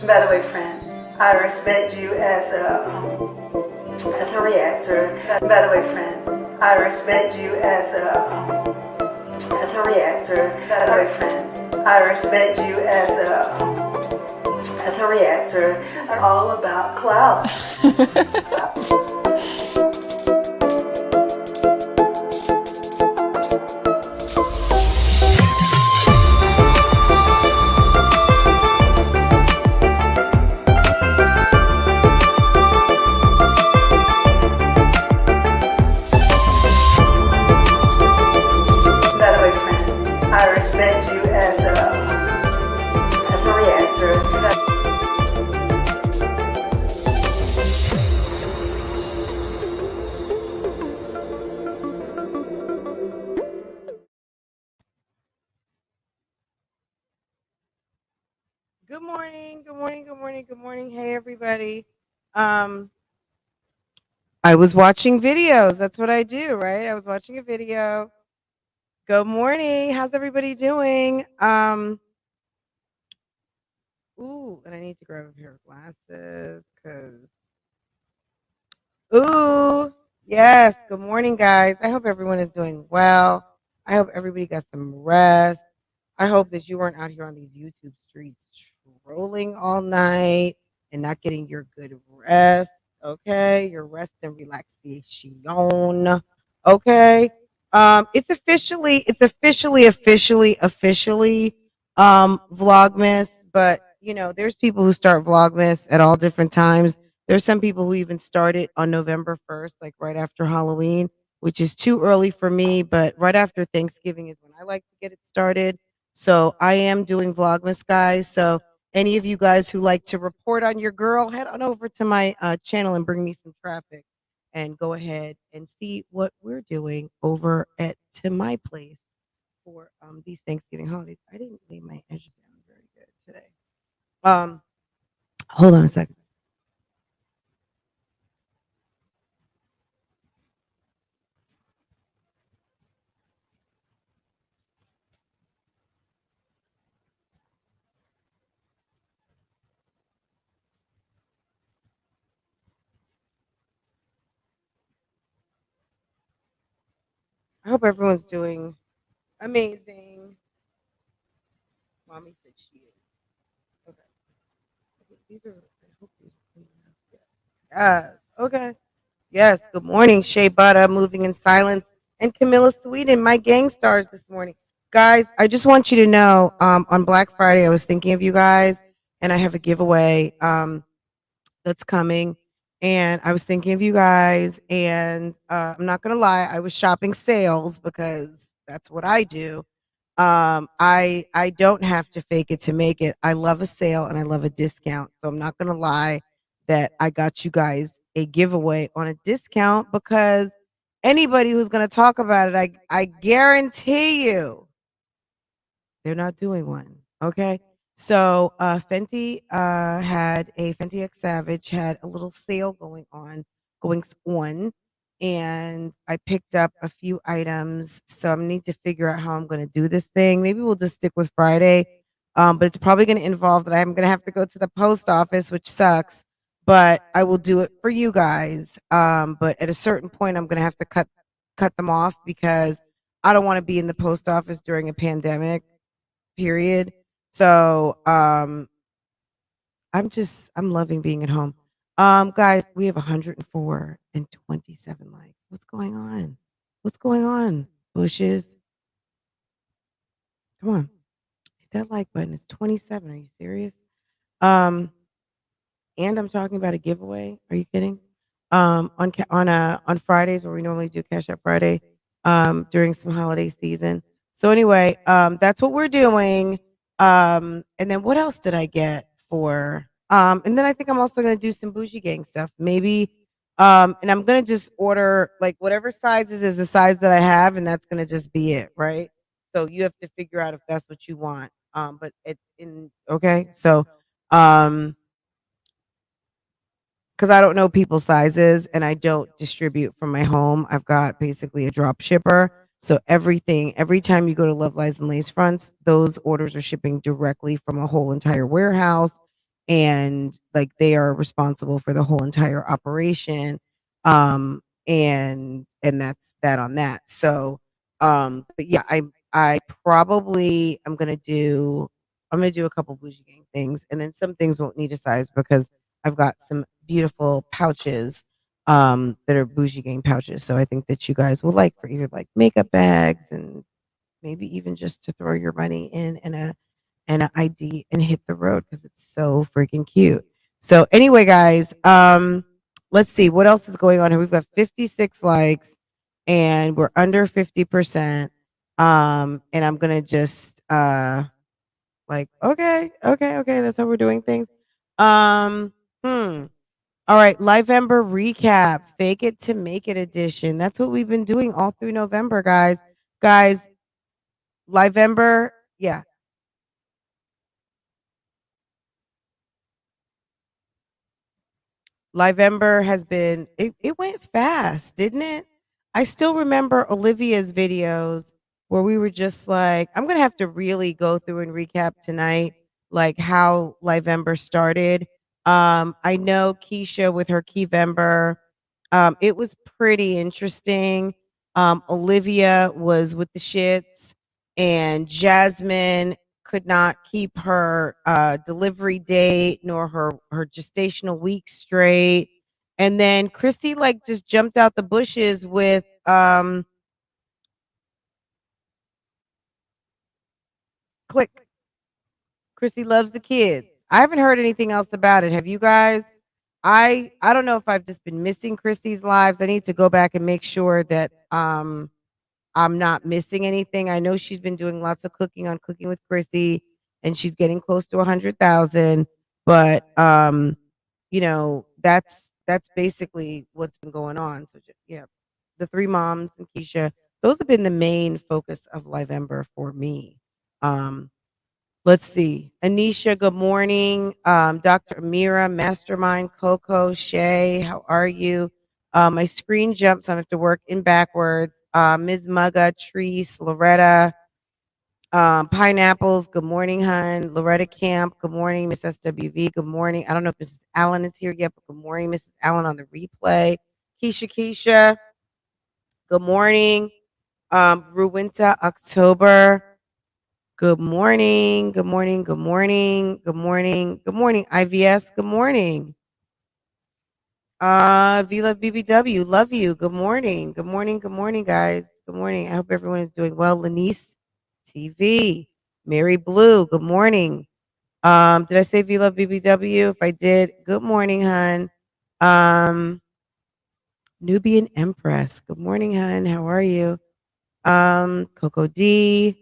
By the way, friend, I respect you as a reactor. By the way, friend, I respect you as a reactor. By the way, friend, I respect you as a reactor. It's all about clout. I respect you as a reactor. Good morning, good morning, good morning, good morning. Hey everybody. I was watching videos. That's what I do, right? I was watching a video. Good morning. How's everybody doing? Ooh, and I need to grab a pair of glasses cuz ooh, yes. Good morning, guys. I hope everyone is doing well. I hope everybody got some rest. I hope that you weren't out here on these YouTube streets trolling all night and not getting your good rest. Okay, your rest and relaxation. Okay. It's officially Vlogmas, but there's people who start Vlogmas at all different times. There's some people who even started on November 1st, like right after Halloween, which is too early for me, but right after Thanksgiving is when I like to get it started. So I am doing Vlogmas, guys. So any of you guys who like to report on your girl, head on over to my channel and bring me some traffic and go ahead and see what we're doing over at to my place for these Thanksgiving holidays. I didn't lay my edges down very good today. Um, hold on a second. I hope everyone's doing amazing. Mommy said she is. Okay. These are. I hope these are clean enough. Yes. Okay. Yes. Good morning, Shea Butter, Moving in Silence, and Camilla Sweden, my gang stars this morning. Guys, I just want you to know on Black Friday, I was thinking of you guys, and I have a giveaway that's coming. And I was thinking of you guys, and I'm not going to lie, I was shopping sales because that's what I do. I don't have to fake it to make it. I love a sale and I love a discount. So I'm not going to lie that I got you guys a giveaway on a discount because anybody who's going to talk about it, I guarantee you they're not doing one. Okay. So Fenty had a Fenty X Savage had a little sale going on, and I picked up a few items. So I need to figure out how I'm going to do this thing. Maybe we'll just stick with Friday, but it's probably going to involve that I'm going to have to go to the post office, which sucks. But I will do it for you guys. But at a certain point, I'm going to have to cut them off because I don't want to be in the post office during a pandemic period. So I'm loving being at home. Guys, we have 104 and 27 likes. What's going on? What's going on? Bushes. Come on. Hit that like button. It's 27. Are you serious? Um, and I'm talking about a giveaway. Are you kidding? On Fridays where we normally do Cash App Friday, during some holiday season. So anyway, that's what we're doing. And then what else did I get for? And then I think I'm also gonna do some bougie gang stuff. Maybe, and I'm gonna just order like whatever sizes is the size that I have, and that's gonna just be it, right? So you have to figure out if that's what you want. But it in okay, so um because I don't know people's sizes and I don't distribute from my home. I've got basically a drop shipper. So every time you go to Love Lies and Lace Fronts, those orders are shipping directly from a whole entire warehouse. and like they are responsible for the whole entire operation. And that's that on that. So but yeah, I probably I'm gonna do a couple bougie gang things, and then some things won't need a size because I've got some beautiful pouches that are bougie gang pouches. So I think that you guys will like for either like makeup bags and maybe even just to throw your money in and an ID and hit the road because it's so freaking cute. So anyway, guys, let's see what else is going on here. We've got 56 likes and we're under 50%. And I'm gonna just like, okay, okay, okay, that's how we're doing things. Um, hmm. All right, Lievember recap, fake it to make it edition. That's what we've been doing all through November, guys. Guys, Lievember, yeah. Lievember has been it went fast, didn't it? I still remember Olivia's videos where we were just like, I'm gonna have to really go through and recap tonight, like how Lievember started. I know Keesha with her Keyvember. It was pretty interesting. Olivia was with the shits, and Jasmine could not keep her delivery date nor her gestational week straight. And then Christy like just jumped out the bushes with click. Christy loves the kids. I haven't heard anything else about it. Have you guys? I don't know if I've just been missing Christy's lives. I need to go back and make sure that I'm not missing anything. I know she's been doing lots of cooking on Cooking with Chrissy, and she's getting close to 100,000. But you know, that's basically what's been going on. So yeah, the three moms and Keisha, those have been the main focus of Livember for me. Um, let's see, Anisha, good morning. Dr. Amira, Mastermind, Coco, Shay, how are you? My screen jumps, so I have to work in backwards. Ms. Mugga, Treese, Loretta, Pineapples, good morning, hun. Loretta Camp, good morning. Miss SWV, good morning. I don't know if Mrs. Allen is here yet, but good morning, Mrs. Allen on the replay. Keisha, good morning. Ruwinta, October, good morning, good morning, good morning, good morning, good morning. IVS, good morning. Vila BBW, love you. Good morning. Good morning. Good morning, guys. Good morning. I hope everyone is doing well. Lanice TV. Mary Blue, good morning. Did I say Vila BBW? If I did, good morning, hun. Um, Nubian Empress. Good morning, hun. How are you? Coco D.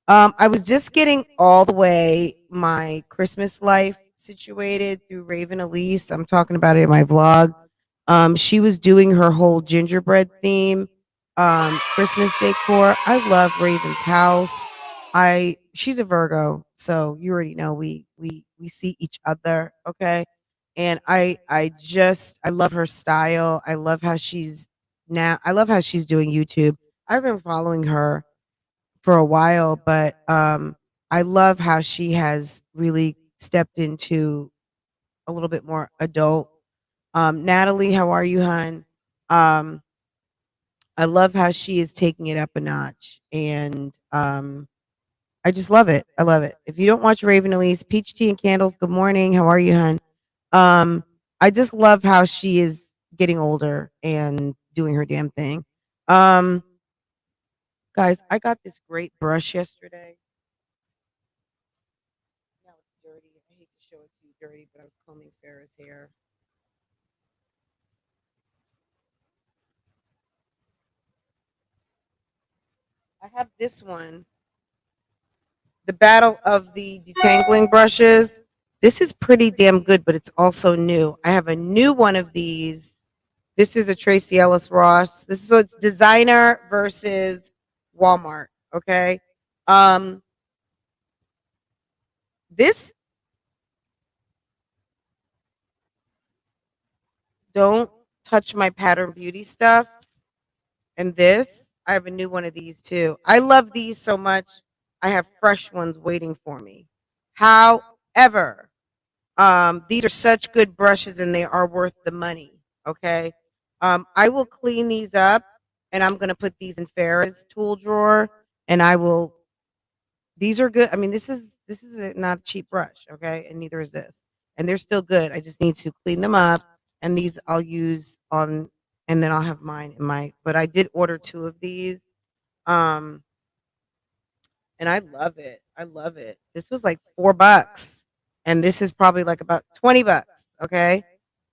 I was just getting all the way my Christmas life situated through Raven Elise. I'm talking about it in my vlog. She was doing her whole gingerbread theme, Christmas decor. I love Raven's house. She's a Virgo, so you already know we see each other, okay? And I love her style. I love how she's doing YouTube. I've been following her for a while, but I love how she has really stepped into a little bit more adult. Natalie, how are you, hun? Um, I love how she is taking it up a notch, and I just love it. I love it. If you don't watch Raven Elise, Peach Tea and Candles, good morning. How are you, hun? Um, I just love how she is getting older and doing her damn thing. Um, guys, I got this great brush yesterday. Now it's dirty. I hate to show it to you dirty, but I was combing Farrah's hair. I have this one, the Battle of the Detangling Brushes. This is pretty damn good, but it's also new. I have a new one of these. This is a Tracy Ellis Ross. This is so it's designer versus Walmart. Okay. Um, this don't touch my pattern beauty stuff. And this, I have a new one of these too. I love these so much. I have fresh ones waiting for me. ever. These are such good brushes and they are worth the money. Okay. I will clean these up and I'm gonna put these in Farrah's tool drawer and I will these are good. I mean, this is not a cheap brush, okay? And neither is this. And they're still good. I just need to clean them up and these I'll use on and then I'll have mine in my but I did order two of these. Um and I love it. I love it. This was like $4 and this is probably like about $20, okay?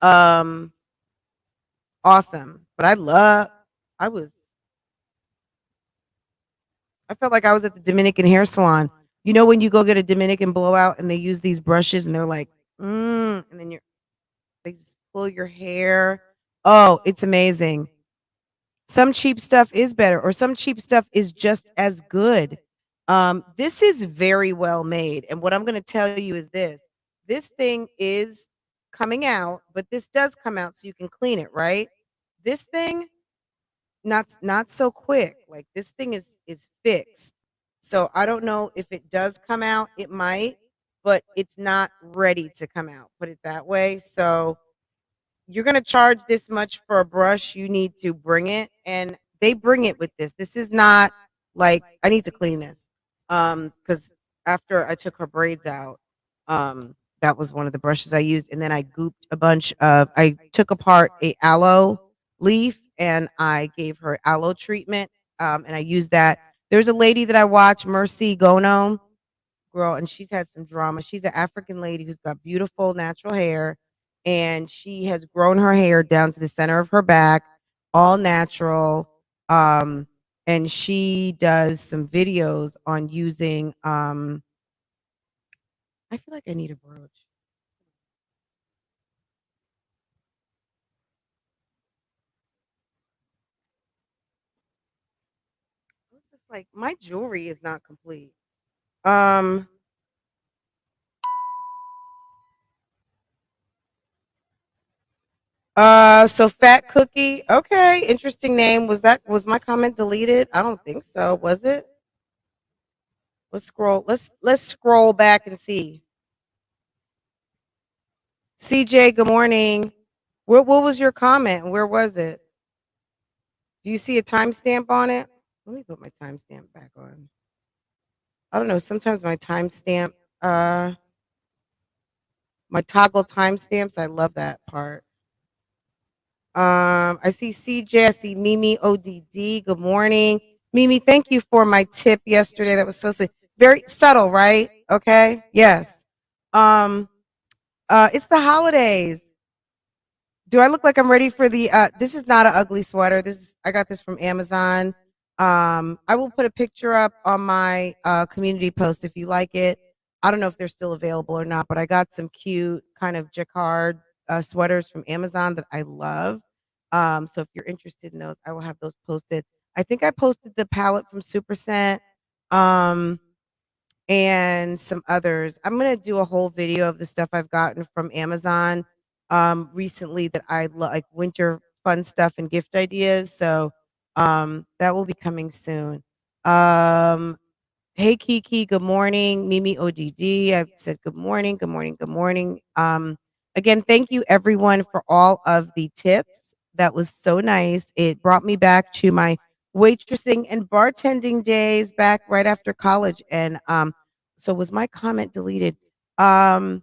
Um awesome. But I was I felt like I was at the Dominican hair salon. You know when you go get a Dominican blowout and they use these brushes and they're like, and then they just pull your hair. Oh, it's amazing. Some cheap stuff is better, or some cheap stuff is just as good. This is very well made, and what I'm going to tell you is this: this thing is coming out, but this does come out so you can clean it, right? This thing not so quick. Like this thing is fixed. So I don't know if it does come out. It might, but it's not ready to come out. Put it that way. So you're going to charge this much for a brush, you need to bring it and they bring it with this. This is not like I need to clean this. Cuz after I took her braids out, that was one of the brushes I used and then I gooped a bunch of I took apart a aloe leaf and I gave her aloe treatment and I used that. There's a lady that I watch, Mercy Gono girl, and she's had some drama. She's an African lady who's got beautiful natural hair, and she has grown her hair down to the center of her back, all natural. Um, and she does some videos on using. I feel like I need a brooch. What's this like? My jewelry is not complete. Um. So Fat Cookie. Okay, interesting name. Was my comment deleted? I don't think so. Was it? Let's scroll. Let's scroll back and see. CJ, good morning. What was your comment? Where was it? Do you see a timestamp on it? Let me put my timestamp back on. I don't know. Sometimes my timestamp, uh, my toggle timestamps. I love that part. I see CJ. I see Mimi ODD. Good morning, Mimi. Thank you for my tip yesterday. That was so sweet. Very subtle, right? Okay. Yes. Um. It's the holidays. Do I look like I'm ready for the this is not an ugly sweater. This is I got this from Amazon. I will put a picture up on my community post if you like it. I don't know if they're still available or not, but I got some cute kind of jacquard sweaters from Amazon that I love. So if you're interested in those, I will have those posted. I think I posted the palette from Super Scent. Um and some others. I'm gonna do a whole video of the stuff I've gotten from Amazon recently that I like winter fun stuff and gift ideas. So that will be coming soon. Um Hey Kiki, good morning. Mimi ODD. I've said good morning, good morning, good morning. Again, thank you everyone for all of the tips. That was so nice. It brought me back to my waitressing and bartending days back right after college. And so was my comment deleted? Um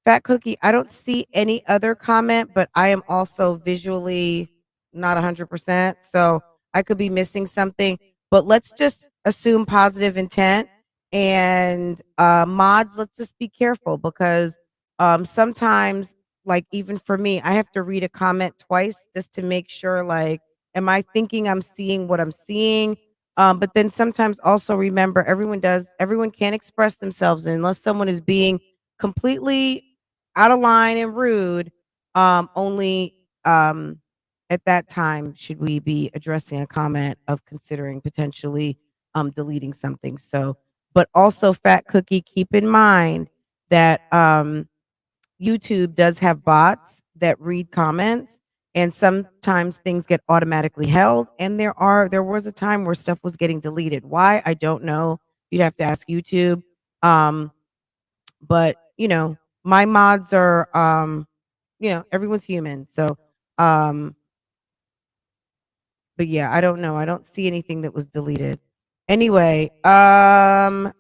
Fat Cookie, I don't see any other comment, but I am also visually not 100%. So I could be missing something. But let's just assume positive intent and mods. Let's just be careful because sometimes, like even for me, I have to read a comment twice just to make sure. Like, am I thinking I'm seeing what I'm seeing? But then sometimes also remember, everyone can't express themselves unless someone is being completely out of line and rude. Only at that time should we be addressing a comment of considering potentially deleting something. So, but also Fat Cookie, keep in mind that YouTube does have bots that read comments and sometimes things get automatically held and there was a time where stuff was getting deleted. Why? I don't know. You'd have to ask YouTube. Um but my mods are everyone's human. So um but yeah, I don't know. I don't see anything that was deleted. Anyway,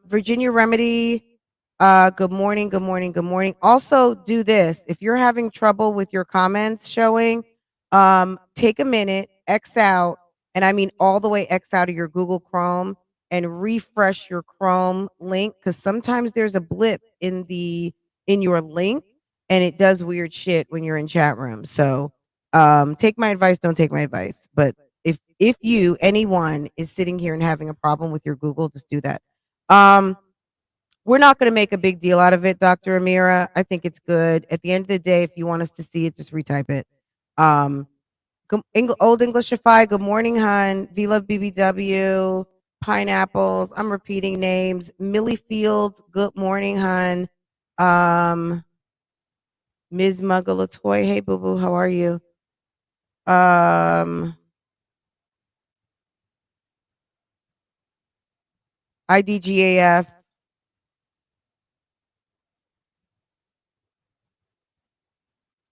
Virginia Remedy, good morning, good morning, good morning. Also, do this. If you're having trouble with your comments showing, take a minute, X out, and I mean all the way X out of your Google Chrome and refresh your Chrome link because sometimes there's a blip in your link and it does weird shit when you're in chat rooms. So take my advice, don't take my advice. But if you anyone is sitting here and having a problem with your Google, just do that. Um, we're not going to make a big deal out of it, Dr. Amira. I think it's good. At the end of the day, if you want us to see it, just retype it. Old Englishify, good morning, hun. V Love BBW, Pineapples. I'm repeating names. Millie Fields, good morning, hun. Ms. Muggalatoy, hey, boo boo, how are you? IDGAF.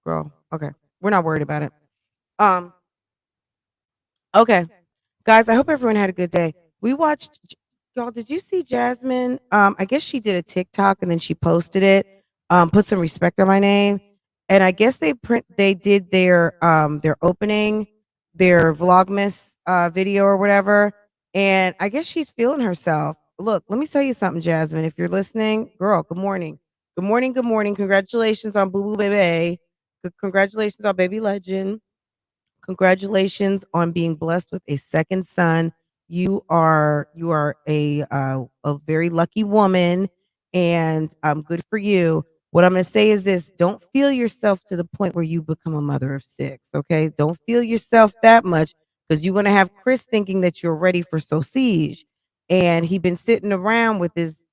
Girl, okay. We're not worried about it. Um, okay. Guys, I hope everyone had a good day. We watched y'all, did you see Jasmine? I guess she did a TikTok and then she posted it. Put some respect on my name. And I guess they did their opening, their Vlogmas video or whatever. And I guess she's feeling herself. Look, let me tell you something, Jasmine. If you're listening, girl, good morning. Good morning, good morning. Congratulations on Boo Boo Baby. Congratulations on Baby Legend. Congratulations on being blessed with a second son. You are a very lucky woman, and good for you. What I'm going to say is this: don't feel yourself to the point where you become a mother of six. Okay, don't feel yourself that much because you're going to have Chris thinking that you're ready for Sausage, and he been sitting around with his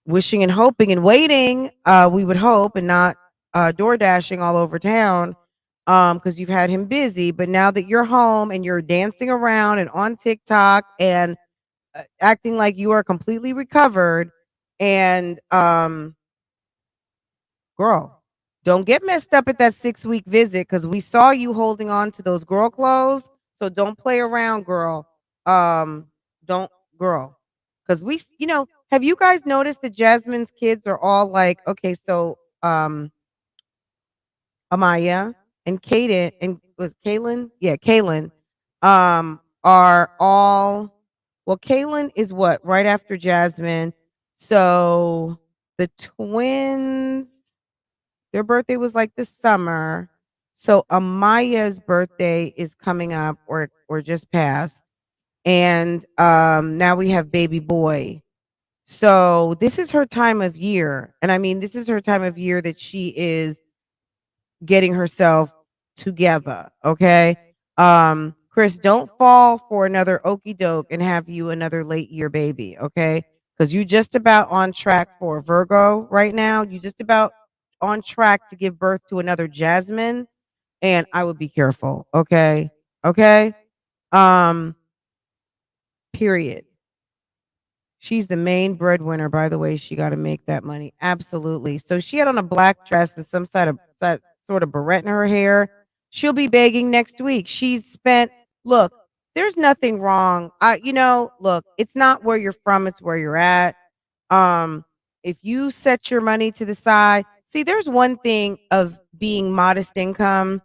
wishing and hoping and waiting. We would hope, and not door dashing all over town because you've had him busy. But now that you're home and you're dancing around and on TikTok and acting like you are completely recovered, and girl, don't get messed up at that 6-week visit because we saw you holding on to those girl clothes. So don't play around, girl. Don't, girl, because have you guys noticed that Jasmine's kids are all like, okay, so Amaya and Kaden and was Kaylin? Yeah, Kaylin are all, well, Kaylin is what? Right after Jasmine. So the twins, their birthday was like this summer. So Amaya's birthday is coming up or just passed. And now we have baby boy. So this is her time of year. And I mean, this is her time of year that she is getting herself together. Okay. Chris, don't fall for another okey doke and have you another late year baby. Okay. Because you just about on track for Virgo right now. You just about on track to give birth to another Jasmine. And I would be careful. Okay. Okay. Um, period. She's the main breadwinner, by the way. She got to make that money. Absolutely. So she had on a black dress and some sort of barrette in her hair. She'll be begging next week. She's spent, look, there's nothing wrong. Look, it's not where you're from, it's where you're at. Um, if you set your money to the side, see, there's one thing of being modest income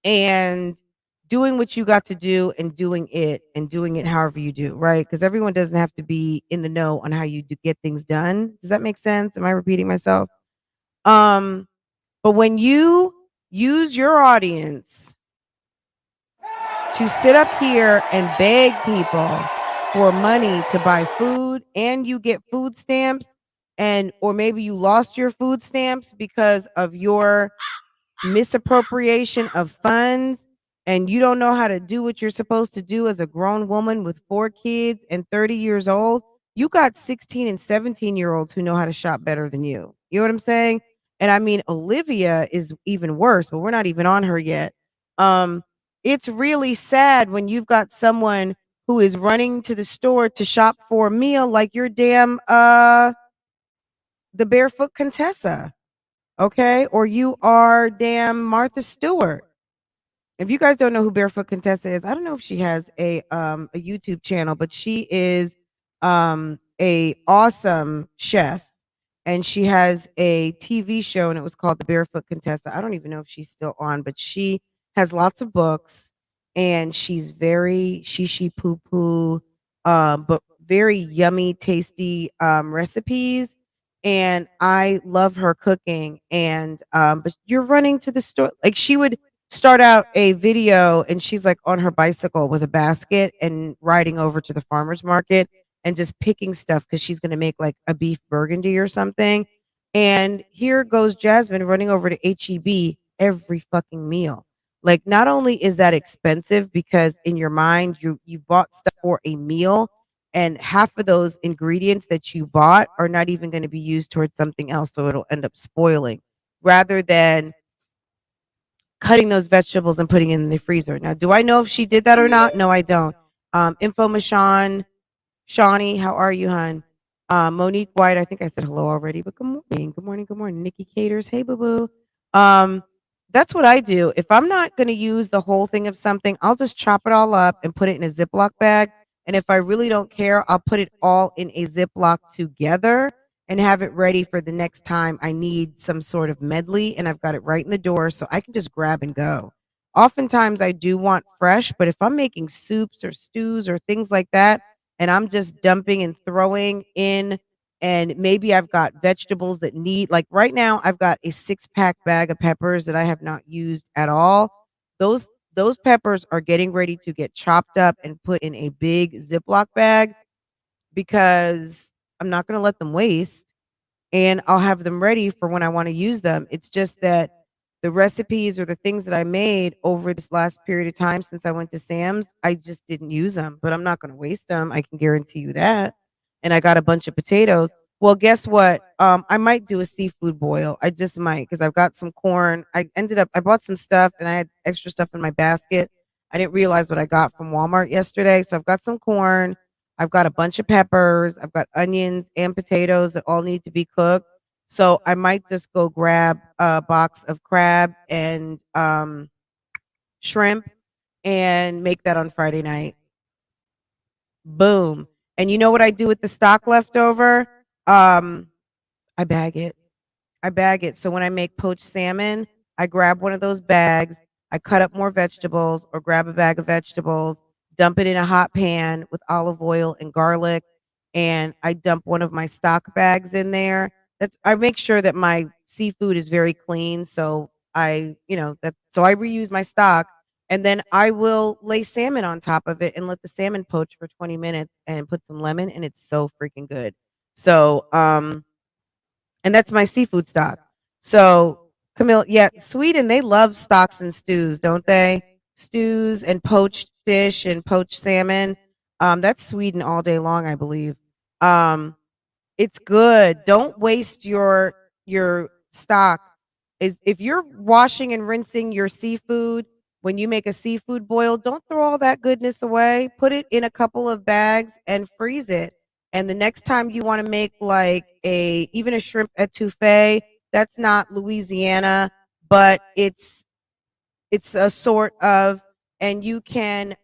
and doing what you got to do and doing it however you do, right? Because everyone doesn't have to be in the know on how you do get things done. Does that make sense? Am I repeating myself? Um, but when you use your audience to sit up here and beg people for money to buy food and you get food stamps, and or maybe you lost your food stamps because of your misappropriation of funds, and you don't know how to do what you're supposed to do as a grown woman with 4 kids and 30 years old. You got 16 and 17-year-olds who know how to shop better than you. You know what I'm saying? And I mean, Olivia is even worse, but we're not even on her yet. It's really sad when you've got someone who is running to the store to shop for a meal like you're damn the barefoot Contessa, okay? Or you are damn Martha Stewart. If you guys don't know who Barefoot Contessa is, I don't know if she has a YouTube channel, but she is a awesome chef, and she has a TV show, and it was called The Barefoot Contessa. I don't even know if she's still on, but she has lots of books, and she's very she poo poo, but very yummy, tasty recipes. And I love her cooking. And but you're running to the store, like she would start out a video and she's like on her bicycle with a basket and riding over to the farmer's market and just picking stuff because she's going to make like a beef burgundy or something. And here goes Jasmine running over to HEB every fucking meal. Like, not only is that expensive because in your mind you bought stuff for a meal, and half of those ingredients that you bought are not even going to be used towards something else, so it'll end up spoiling rather than cutting those vegetables and putting it in the freezer. Now, do I know if she did that or not? No, I don't. Info Michon, Shawnee, how are you, hon? Monique White, I think I said hello already, but good morning, good morning, good morning. Nikki Caters, hey, boo boo. That's what I do. If I'm not going to use the whole thing of something, I'll just chop it all up and put it in a Ziploc bag. And if I really don't care, I'll put it all in a Ziploc together and have it ready for the next time I need some sort of medley. And I've got it right in the door so I can just grab and go. Oftentimes I do want fresh, but if I'm making soups or stews or things like that, and I'm just dumping and throwing in, and maybe I've got vegetables that need, like right now I've got a 6-pack bag of peppers that I have not used at all. Those peppers are getting ready to get chopped up and put in a big Ziploc bag because I'm not going to let them waste, and I'll have them ready for when I want to use them. It's just that the recipes or the things that I made over this last period of time since I went to Sam's, I just didn't use them, but I'm not going to waste them. I can guarantee you that. And I got a bunch of potatoes. Well, guess what? I might do a seafood boil. I just might because I've got some corn. I bought some stuff and I had extra stuff in my basket. I didn't realize what I got from Walmart yesterday. So I've got some corn. I've got a bunch of peppers. I've got onions and potatoes that all need to be cooked. So I might just go grab a box of crab and shrimp and make that on Friday night. Boom. And you know what I do with the stock left over? I bag it. I bag it. So when I make poached salmon, I grab one of those bags, I cut up more vegetables or grab a bag of vegetables, dump it in a hot pan with olive oil and garlic, and I dump one of my stock bags in there. I make sure that my seafood is very clean, so I reuse my stock, and then I will lay salmon on top of it and let the salmon poach for 20 minutes and put some lemon, and it's so freaking good. So, and that's my seafood stock. So, Camille, yeah, Sweden, they love stocks and stews, don't they? Stews and poached fish and poached salmon. That's Sweden all day long, I believe. Um, it's good. Don't waste your stock. Is if you're washing and rinsing your seafood when you make a seafood boil, don't throw all that goodness away. Put it in a couple of bags and freeze it. And the next time you want to make like a even a shrimp etouffee, that's not Louisiana, but it's a sort of, and you can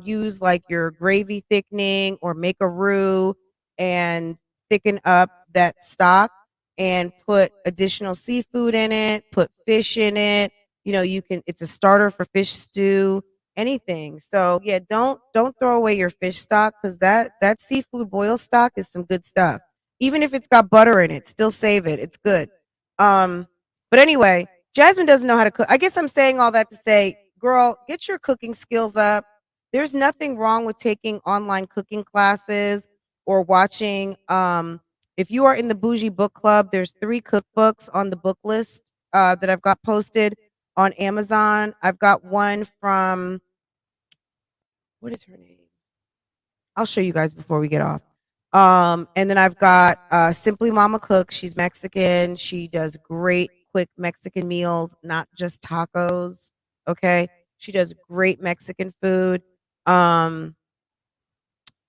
use like your gravy thickening or make a roux and thicken up that stock and put additional seafood in it, put fish in it. You can, it's a starter for fish stew, anything. So yeah, don't throw away your fish stock because that seafood boil stock is some good stuff. Even if it's got butter in it, still save it. It's good. Um, but anyway, Jasmine doesn't know how to cook. I guess I'm saying all that to say, girl, get your cooking skills up. There's nothing wrong with taking online cooking classes or watching. If you are in the Bougie Book Club, there's 3 cookbooks on the book list that I've got posted on Amazon. I've got one from, what is her name? I'll show you guys before we get off. And then I've got Simply Mama Cooks. She's Mexican. She does great, quick Mexican meals, not just tacos. Okay. She does great Mexican food. Um,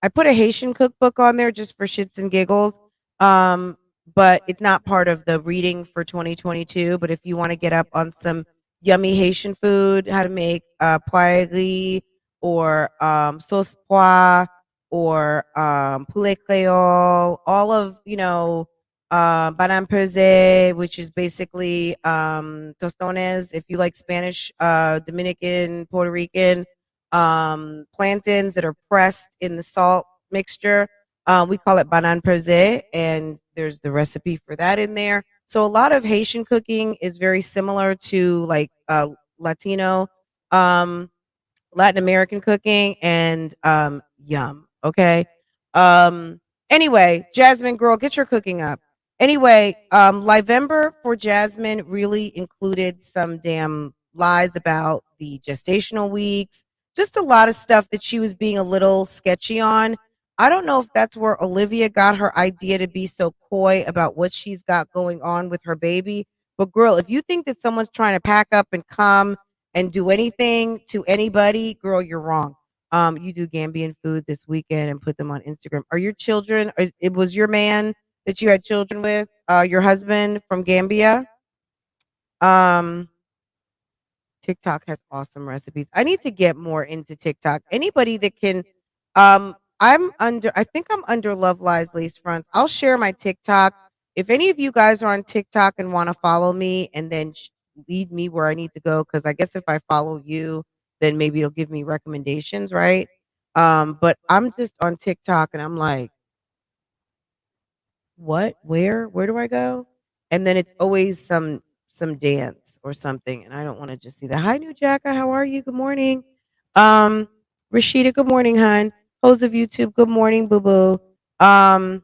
I put a Haitian cookbook on there just for shits and giggles. Um, but it's not part of the reading for 2022. But if you want to get up on some yummy Haitian food, how to make poire or sauce pois or poulet créole, all of, banane pesée, which is basically tostones. If you like Spanish, Dominican, Puerto Rican, plantains that are pressed in the salt mixture. We call it banan pesé, and there's the recipe for that in there. So a lot of Haitian cooking is very similar to like Latino, um, Latin American cooking, and yum. Okay. Um, anyway, Jasmine girl, get your cooking up. Anyway, Lievember for Jasmine really included some damn lies about the gestational weeks, just a lot of stuff that she was being a little sketchy on. I don't know if that's where Olivia got her idea to be so coy about what she's got going on with her baby. But girl, if you think that someone's trying to pack up and come and do anything to anybody, girl, you're wrong. You do Gambian food this weekend and put them on Instagram. Are your children? It was your man that you had children with, your husband from Gambia. Um, TikTok has awesome recipes. I need to get more into TikTok. Anybody that can, I think I'm under Love Lies Lace Fronts. I'll share my TikTok. If any of you guys are on TikTok and want to follow me and then lead me where I need to go, because I guess if I follow you, then maybe it'll give me recommendations, right? But I'm just on TikTok and I'm like, what, where do I go? And then it's always some dance or something, and I don't want to just see that. Hi, new Jacka, how are you? Good morning. um Rashida, good morning, hun. Host of YouTube, good morning, boo boo. um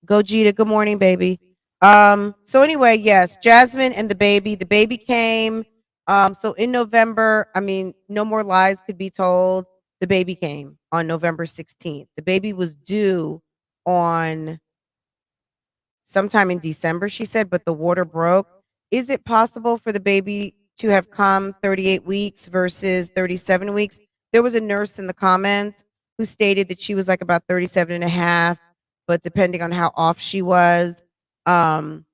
Gogeta, good morning, baby. So anyway, yes, Jasmine and the baby came. So in November, I mean, no more lies could be told. The baby came on November 16th. The baby was due on sometime in December, she said, but the water broke. Is it possible for the baby to have come 38 weeks versus 37 weeks? There was a nurse in the comments who stated that she was like about 37 and a half, but depending on how off she was, um,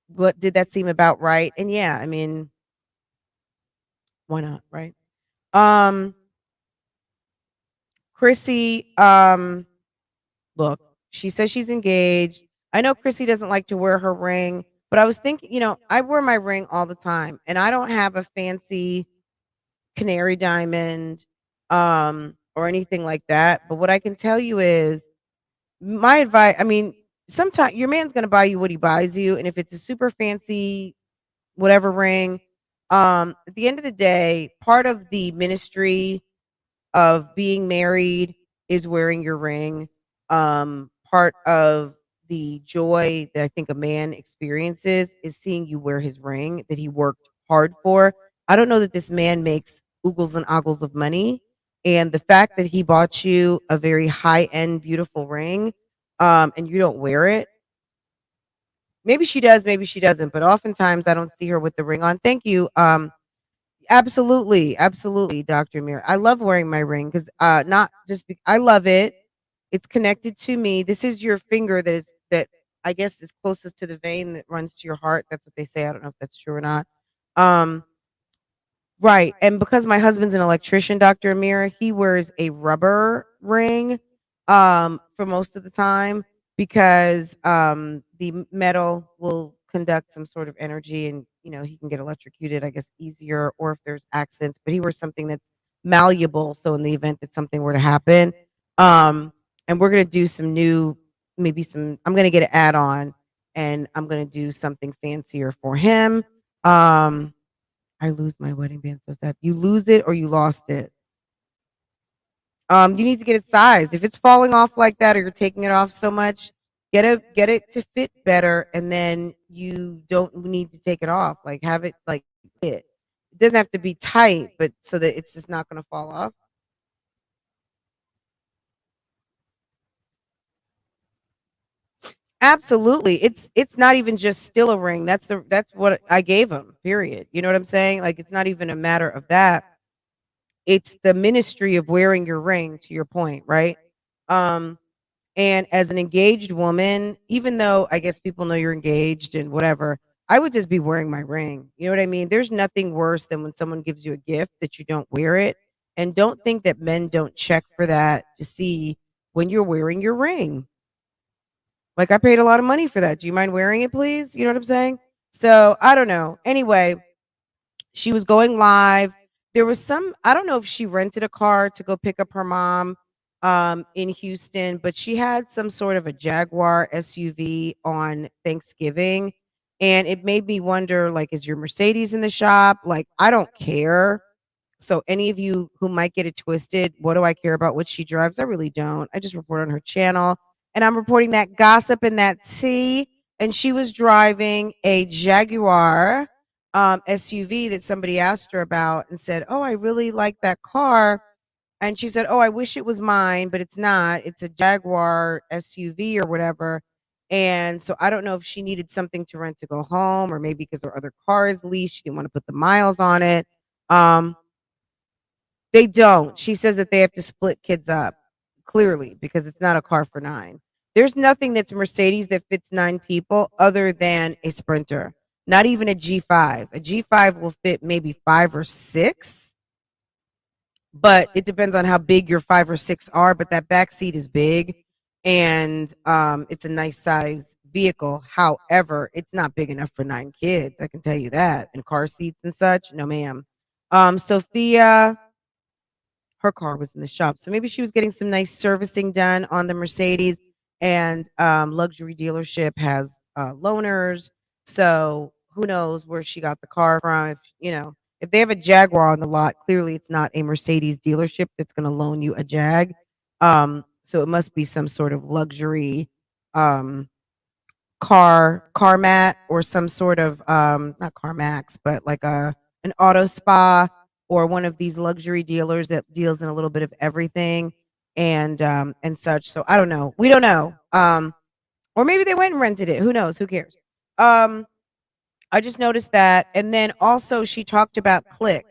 what did that seem about right? And yeah, I mean, why not, right? Um, Chrissy, look, she says she's engaged. I know Chrissy doesn't like to wear her ring, but I was thinking, I wear my ring all the time and I don't have a fancy canary diamond or anything like that. But what I can tell you is my advice, I mean, sometimes your man's going to buy you what he buys you, and if it's a super fancy whatever ring, at the end of the day, part of the ministry of being married is wearing your ring. Part of the joy that I think a man experiences is seeing you wear his ring that he worked hard for. I don't know that this man makes oogles and ogles of money. And the fact that he bought you a very high end, beautiful ring, and you don't wear it, maybe she does, maybe she doesn't. But oftentimes I don't see her with the ring on. Thank you. Absolutely, absolutely, Dr. Mir. I love wearing my ring because not just I love it. It's connected to me. This is your finger that I guess is closest to the vein that runs to your heart. That's what they say. I don't know if that's true or not. Um, Right, and because my husband's an electrician, Dr. Amir, he wears a rubber ring, for most of the time because, the metal will conduct some sort of energy and, he can get electrocuted, I guess, easier or if there's accidents, but he wears something that's malleable, so in the event that something were to happen, um, and we're gonna do some new maybe some I'm gonna get an add-on, and I'm gonna do something fancier for him. I lose my wedding band so sad. You lose it or you lost it. You need to get it sized. If it's falling off like that or you're taking it off so much, get it to fit better and then you don't need to take it off. Like have it like fit. It doesn't have to be tight, but so that it's just not gonna fall off. Absolutely. It's not even just still a ring. That's what I gave him. Period. You know what I'm saying? Like it's not even a matter of that. It's the ministry of wearing your ring, to your point, right? Um, and as an engaged woman, even though I guess people know you're engaged and whatever, I would just be wearing my ring. You know what I mean? There's nothing worse than when someone gives you a gift that you don't wear it. And don't think that men don't check for that to see when you're wearing your ring. Like, I paid a lot of money for that. Do you mind wearing it, please? You know what I'm saying? So I don't know. Anyway, she was going live. There was some, I don't know if she rented a car to go pick up her mom in Houston, but she had some sort of a Jaguar SUV on Thanksgiving. And it made me wonder, like, is your Mercedes in the shop? Like, I don't care. So any of you who might get it twisted, what do I care about what she drives? I really don't. I just report on her channel, and I'm reporting that gossip and that tea. And she was driving a Jaguar SUV that somebody asked her about and said, "Oh, I really like that car." And she said, "Oh, I wish it was mine, but it's not. It's a Jaguar SUV or whatever." And so I don't know if she needed something to rent to go home, or maybe because her other car is leased, she didn't want to put the miles on it. Um, they don't. She says that they have to split kids up, clearly, because it's not a car for 9. There's nothing that's Mercedes that fits 9 people other than a Sprinter. Not even a G5. A G5 will fit maybe 5 or 6, but it depends on how big your 5 or 6 are, but that back seat is big, and it's a nice size vehicle. However, it's not big enough for 9 kids, I can tell you that. And car seats and such, no ma'am. Sophia, her car was in the shop. So maybe she was getting some nice servicing done on the Mercedes, and luxury dealership has loaners. So who knows where she got the car from? If they have a Jaguar on the lot, clearly it's not a Mercedes dealership that's going to loan you a Jag. So it must be some sort of luxury um, car mat, or some sort of not CarMax, but like an auto spa, or one of these luxury dealers that deals in a little bit of everything, and such. So I don't know. We don't know. Or maybe they went and rented it. Who knows? Who cares? Um I just noticed that. And then also she talked about click,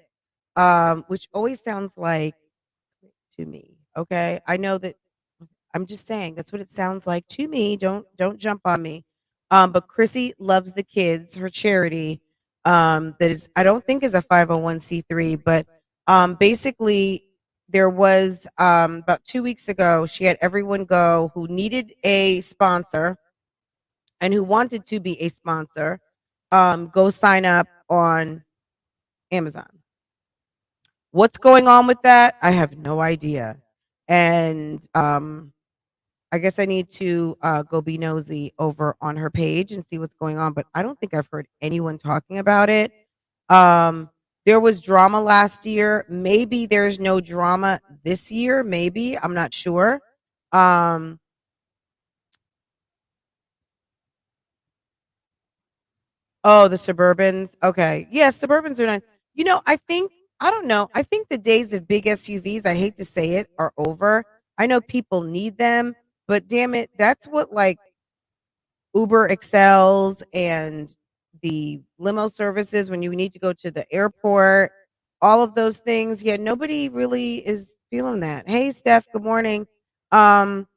which always sounds like to me. Okay. I know that, I'm just saying that's what it sounds like to me. Don't jump on me. But Chrissy loves the kids, her charity, that is, I don't think is a 501c3, but basically there was about 2 weeks ago, she had everyone go who needed a sponsor and who wanted to be a sponsor, go sign up on Amazon. What's going on with that? I have no idea. And I guess I need to go be nosy over on her page and see what's going on, but I don't think I've heard anyone talking about it. Um, there was drama last year. Maybe there's no drama this year. Maybe. I'm not sure. Um, oh, the Suburbans. Okay. Yeah, Suburbans are nice. I don't know. I think the days of big SUVs, I hate to say it, are over. I know people need them, but damn it, that's what, like, Uber excels, and the limo services when you need to go to the airport, all of those things. Yeah, nobody really is feeling that. Hey, Steph, good morning. Um,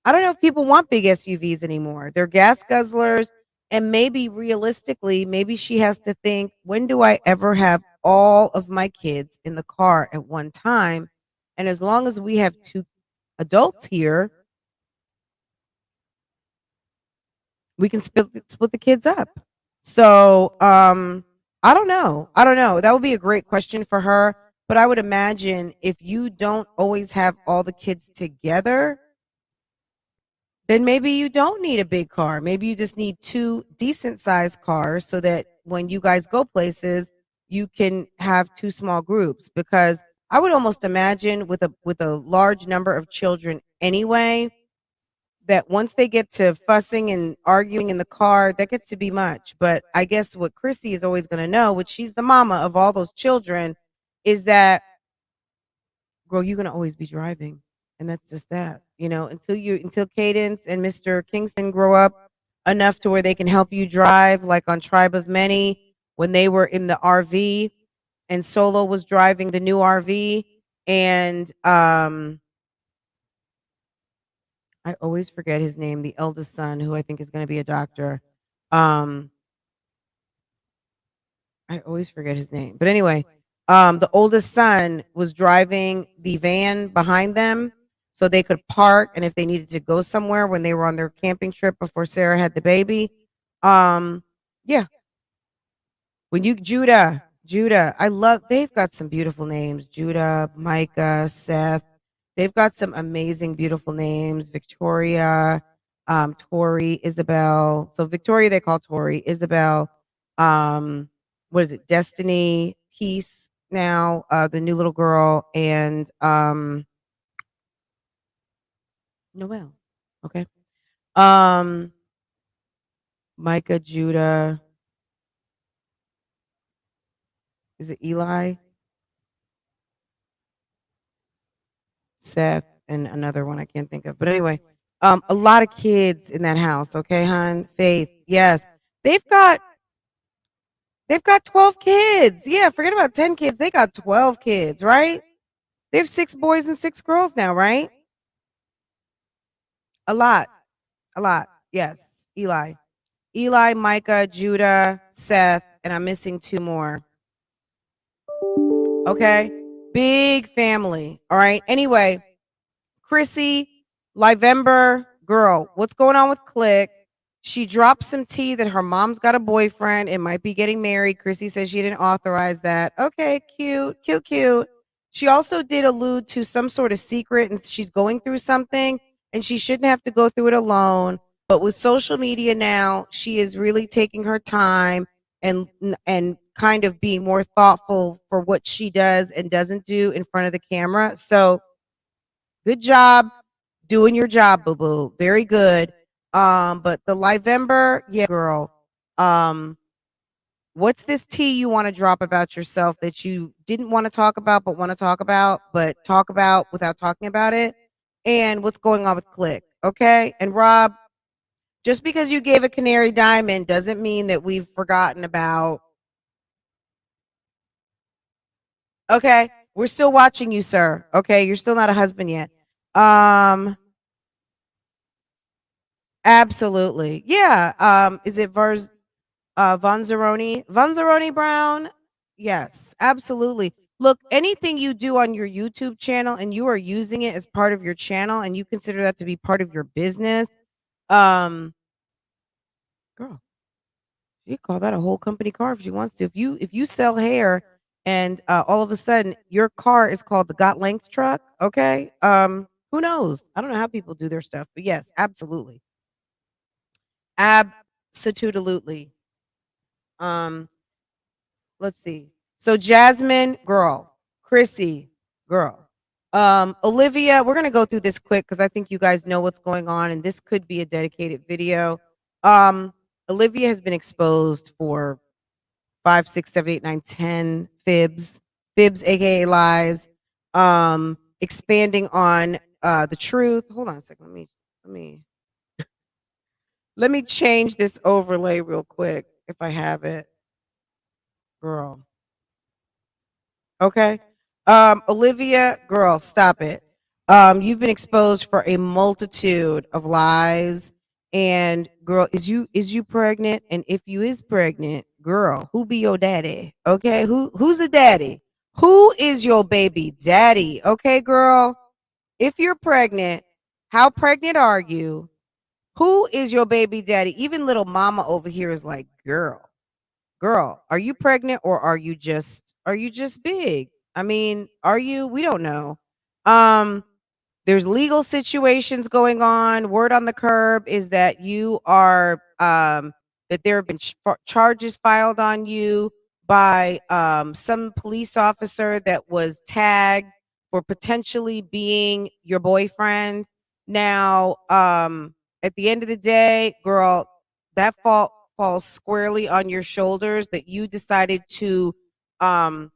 I don't know if people want big SUVs anymore. They're gas guzzlers. And maybe realistically, maybe she has to think, when do I ever have all of my kids in the car at one time? And as long as we have 2 adults here, we can split the kids up. So, I don't know. I don't know. That would be a great question for her. But I would imagine if you don't always have all the kids together, then maybe you don't need a big car. Maybe you just need 2 decent sized cars, so that when you guys go places, you can have 2 small groups. Because I would almost imagine with a large number of children anyway, that once they get to fussing and arguing in the car, that gets to be much. But I guess what Chrissy is always going to know, which she's the mama of all those children, is that, girl, you're going to always be driving. And that's just that, until Cadence and Mr. Kingston grow up enough to where they can help you drive, like on Tribe of Many when they were in the RV. and Solo was driving the new RV, and I always forget his name, the eldest son, who I think is going to be a doctor. Um, I always forget his name. But anyway, the oldest son was driving the van behind them so they could park, and if they needed to go somewhere when they were on their camping trip before Sarah had the baby. Um, yeah, when you Judah, I love. They've got some beautiful names. Judah, Micah, Seth. They've got some amazing, beautiful names. Victoria, Tori, Isabel. So Victoria, they call Tori. Isabel, what is it? Destiny, Peace. Now, the new little girl, and Noelle. Okay. Um, Micah, Judah. Is it Eli? Seth, and another one I can't think of. But anyway, a lot of kids in that house. Okay, hon, Faith. Yes, they've got they've got 12 kids. Yeah, forget about 10 kids. They got 12 kids, right? They have 6 boys and 6 girls now, right? A lot, a lot. Yes, Eli, Micah, Judah, Seth, and I'm missing 2 more. Okay, big family. All right. Anyway, Chrissy, Lievember, girl, what's going on with Click? She dropped some tea that her mom's got a boyfriend and might be getting married. Chrissy says she didn't authorize that. Okay, cute, cute, cute. She also did allude to some sort of secret and she's going through something and she shouldn't have to go through it alone. But with social media now, she is really taking her time and kind of being more thoughtful for what she does and doesn't do in front of the camera. So good job doing your job, boo boo. Very good. But the Lievember, yeah, girl. Um, what's this tea you want to drop about yourself that you didn't want to talk about but want to talk about, but talk about without talking about it? And what's going on with Click? Okay. And Rob, just because you gave a canary diamond doesn't mean that we've forgotten about. Okay. We're still watching you, sir. Okay. You're still not a husband yet. Um, Absolutely. Yeah. Is it Vonzeroni? Vonzeroni Brown? Yes, absolutely. Look, anything you do on your YouTube channel and you are using it as part of your channel and you consider that to be part of your business, um, girl, you call that a whole company car if she wants to. If you sell hair and all of a sudden your car is called the Got Length truck, okay? Who knows? I don't know how people do their stuff, but yes, absolutely. Absolutely. Um, let's see. So Jasmine, girl. Chrissy, girl. Olivia, we're gonna go through this quick because I think you guys know what's going on, and this could be a dedicated video. Um, Olivia has been exposed for 5, 6, 7, 8, 9, 10 fibs, aka lies. Expanding on the truth. Hold on a second. Let me let me change this overlay real quick if I have it, girl. Okay. Olivia, girl, stop it. You've been exposed for a multitude of lies. And girl, is you pregnant? And if you is pregnant, girl, who be your daddy? Okay, who's the daddy? Who is your baby daddy? Okay, girl. If you're pregnant, how pregnant are you? Who is your baby daddy? Even little mama over here is like, girl, are you pregnant or are you just big? I mean, are you? We don't know. Um, there's legal situations going on. Word on the curb is that you are that there have been charges filed on you by some police officer that was tagged for potentially being your boyfriend. Now, at the end of the day, girl, that fault falls squarely on your shoulders that you decided to um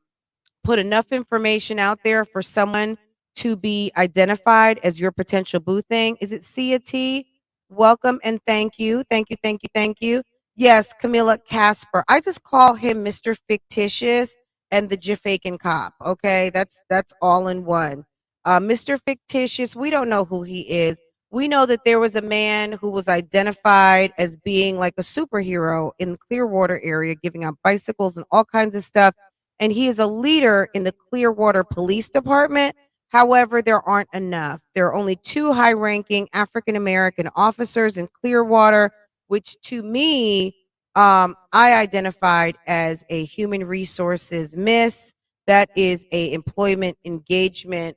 put enough information out there for someone to be identified as your potential boo thing. Is it Cia T? Welcome and thank you. Thank you, thank you, thank you. Yes, Camilla Casper. I just call him Mr. Fictitious. and the Jafakin cop. Okay, that's all in one. Mr. Fictitious, we don't know who he is. We know that there was a man who was identified as being like a superhero in the Clearwater area, giving out bicycles and all kinds of stuff. And he is a leader in the Clearwater Police Department. However, there aren't enough. There are only two high ranking African American officers in Clearwater, which to me, I identified as a human resources miss. That is a employment engagement.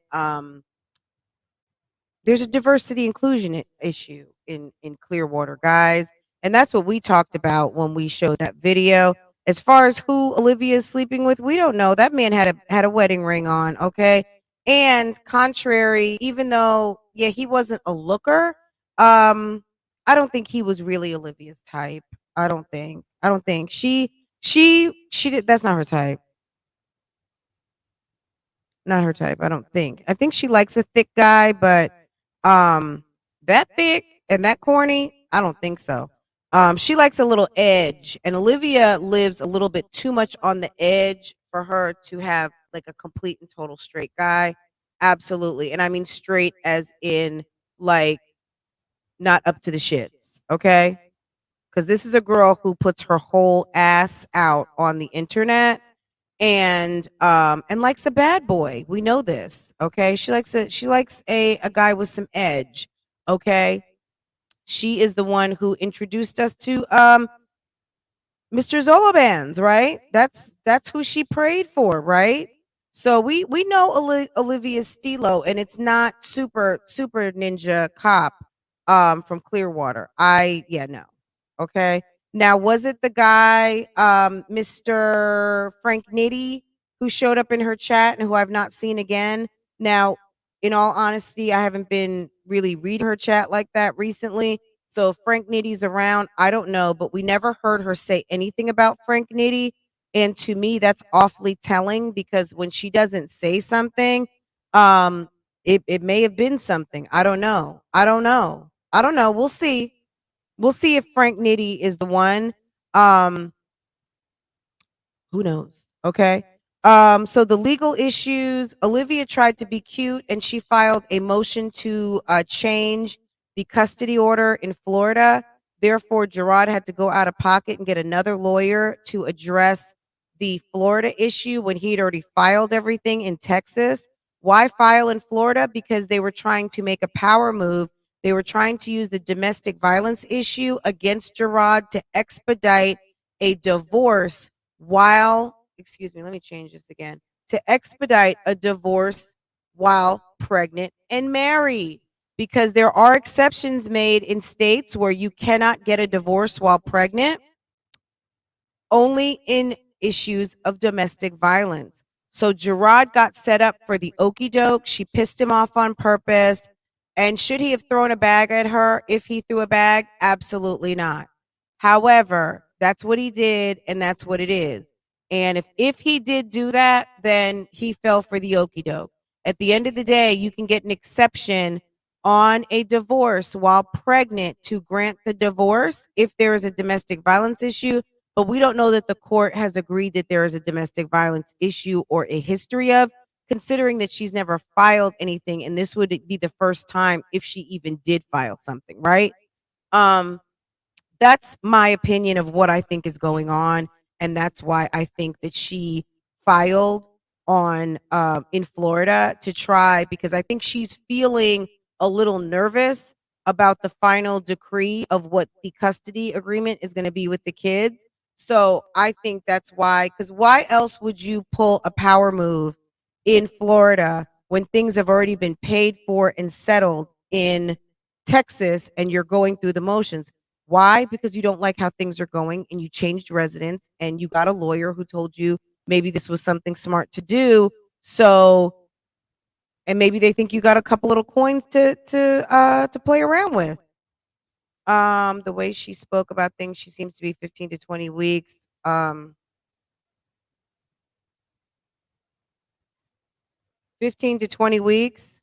There's a diversity inclusion issue in Clearwater, guys, and that's what we talked about when we showed that video. As far as who Olivia is sleeping with, we don't know. That man had a wedding ring on, okay? And contrary, even though yeah, he wasn't a looker, I don't think he was really Olivia's type. I don't think. I don't think she did. That's not her type. Not her type, I don't think. I think she likes a thick guy, but that thick and that corny, I don't think so. She likes a little edge, and Olivia lives a little bit too much on the edge for her to have like a complete and total straight guy. Absolutely. And I mean straight as in like not up to the shits, okay? Because this is a girl who puts her whole ass out on the internet and likes a bad boy. We know this, okay? She likes a guy with some edge, okay? She is the one who introduced us to Mr. Zolobans, right? That's who she prayed for, right? So we know Olivia Stilo, and it's not super ninja cop from Clearwater. I yeah no, okay. Now was it the guy Mr. Frank Nitty who showed up in her chat and who I've not seen again? Now, in all honesty, I haven't been really reading her chat like that recently. So if Frank Nitty's around, I don't know, but we never heard her say anything about Frank Nitty. And to me, that's awfully telling because when she doesn't say something, um, it may have been something. I don't know. I don't know. I don't know. We'll see. We'll see if Frank Nitty is the one. Um, who knows? Okay. So the legal issues, Olivia tried to be cute and she filed a motion to change the custody order in Florida. Therefore, Gerard had to go out of pocket and get another lawyer to address the Florida issue when he'd already filed everything in Texas. Why file in Florida? Because they were trying to make a power move. They were trying to use the domestic violence issue against Gerard to expedite a divorce while excuse me, let me change this again. To expedite a divorce while pregnant and married. Because there are exceptions made in states where you cannot get a divorce while pregnant, only in issues of domestic violence. So Gerard got set up for the okey doke. She pissed him off on purpose. And should he have thrown a bag at her if he threw a bag? Absolutely not. However, that's what he did, and that's what it is. And if he did do that, then he fell for the okey doke. At the end of the day, you can get an exception on a divorce while pregnant to grant the divorce if there is a domestic violence issue, but we don't know that the court has agreed that there is a domestic violence issue or a history of, considering that she's never filed anything, and this would be the first time if she even did file something, right? Um, that's my opinion of what I think is going on, and that's why I think that she filed on in Florida to try because I think she's feeling a little nervous about the final decree of what the custody agreement is going to be with the kids. So I think that's why, because why else would you pull a power move in Florida when things have already been paid for and settled in Texas and you're going through the motions? Why? Because you don't like how things are going and you changed residence and you got a lawyer who told you maybe this was something smart to do. So, and maybe they think you got a couple little coins to play around with. The way she spoke about things, she seems to be 15 to 20 weeks. 15 to 20 weeks.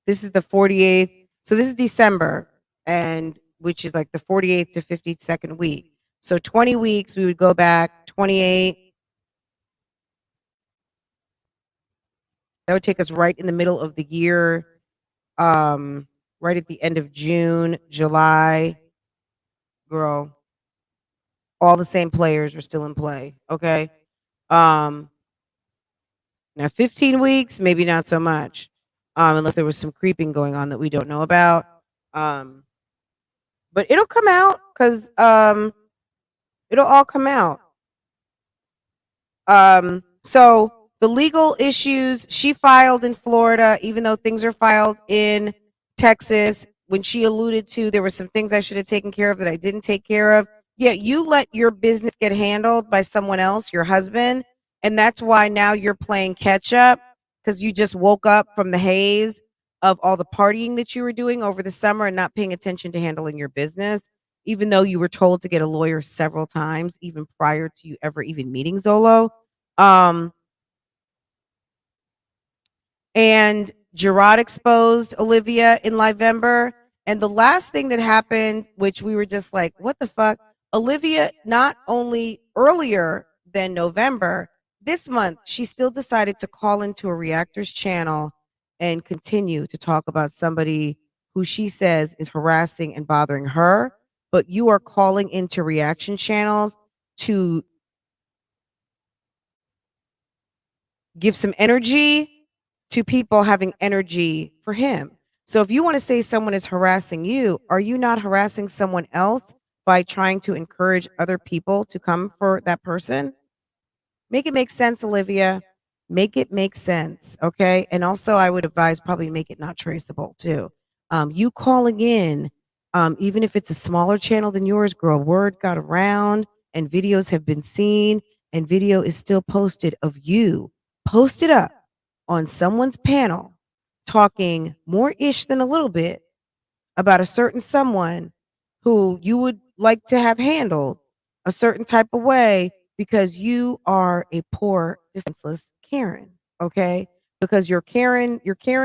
This is the 48th. So this is December, and which is like the 48th to 52nd week. So 20 weeks, we would go back 28. That would take us right in the middle of the year, right at the end of June, July. Girl, all the same players were still in play. Okay. Um, Now 15 weeks, maybe not so much, unless there was some creeping going on that we don't know about. Um, but it'll come out because it'll all come out. So the legal issues she filed in Florida, even though things are filed in Texas, when she alluded to there were some things I should have taken care of that I didn't take care of. Yeah, you let your business get handled by someone else, your husband, and that's why now you're playing catch up because you just woke up from the haze of all the partying that you were doing over the summer and not paying attention to handling your business, even though you were told to get a lawyer several times, even prior to you ever even meeting Zolo. Um, and Gerard exposed Olivia in Lievember. And the last thing that happened, which we were just like, what the fuck? Olivia, not only earlier than November, this month, she still decided to call into a reactor's channel and continue to talk about somebody who she says is harassing and bothering her. But you are calling into reaction channels to give some energy to people having energy for him. So if you want to say someone is harassing you, are you not harassing someone else by trying to encourage other people to come for that person? Make it make sense, Olivia. Make it make sense, okay? And also, I would advise probably make it not traceable too. You calling in, even if it's a smaller channel than yours, girl, word got around and videos have been seen, and video is still posted of you posted up on someone's panel talking more ish than a little bit about a certain someone who you would like to have handled a certain type of way because you are a poor defenseless Karen, okay? Because your Karen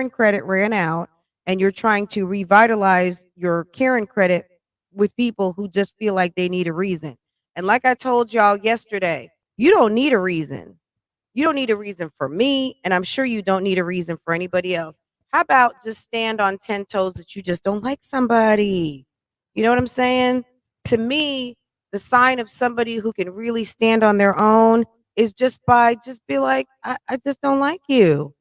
credit ran out and you're trying to revitalize your Karen credit with people who just feel like they need a reason. And like I told y'all yesterday, you don't need a reason. You don't need a reason for me, and I'm sure you don't need a reason for anybody else. How about just stand on 10 toes that you just don't like somebody? You know what I'm saying? To me, the sign of somebody who can really stand on their own is just by just be like, I just don't like you.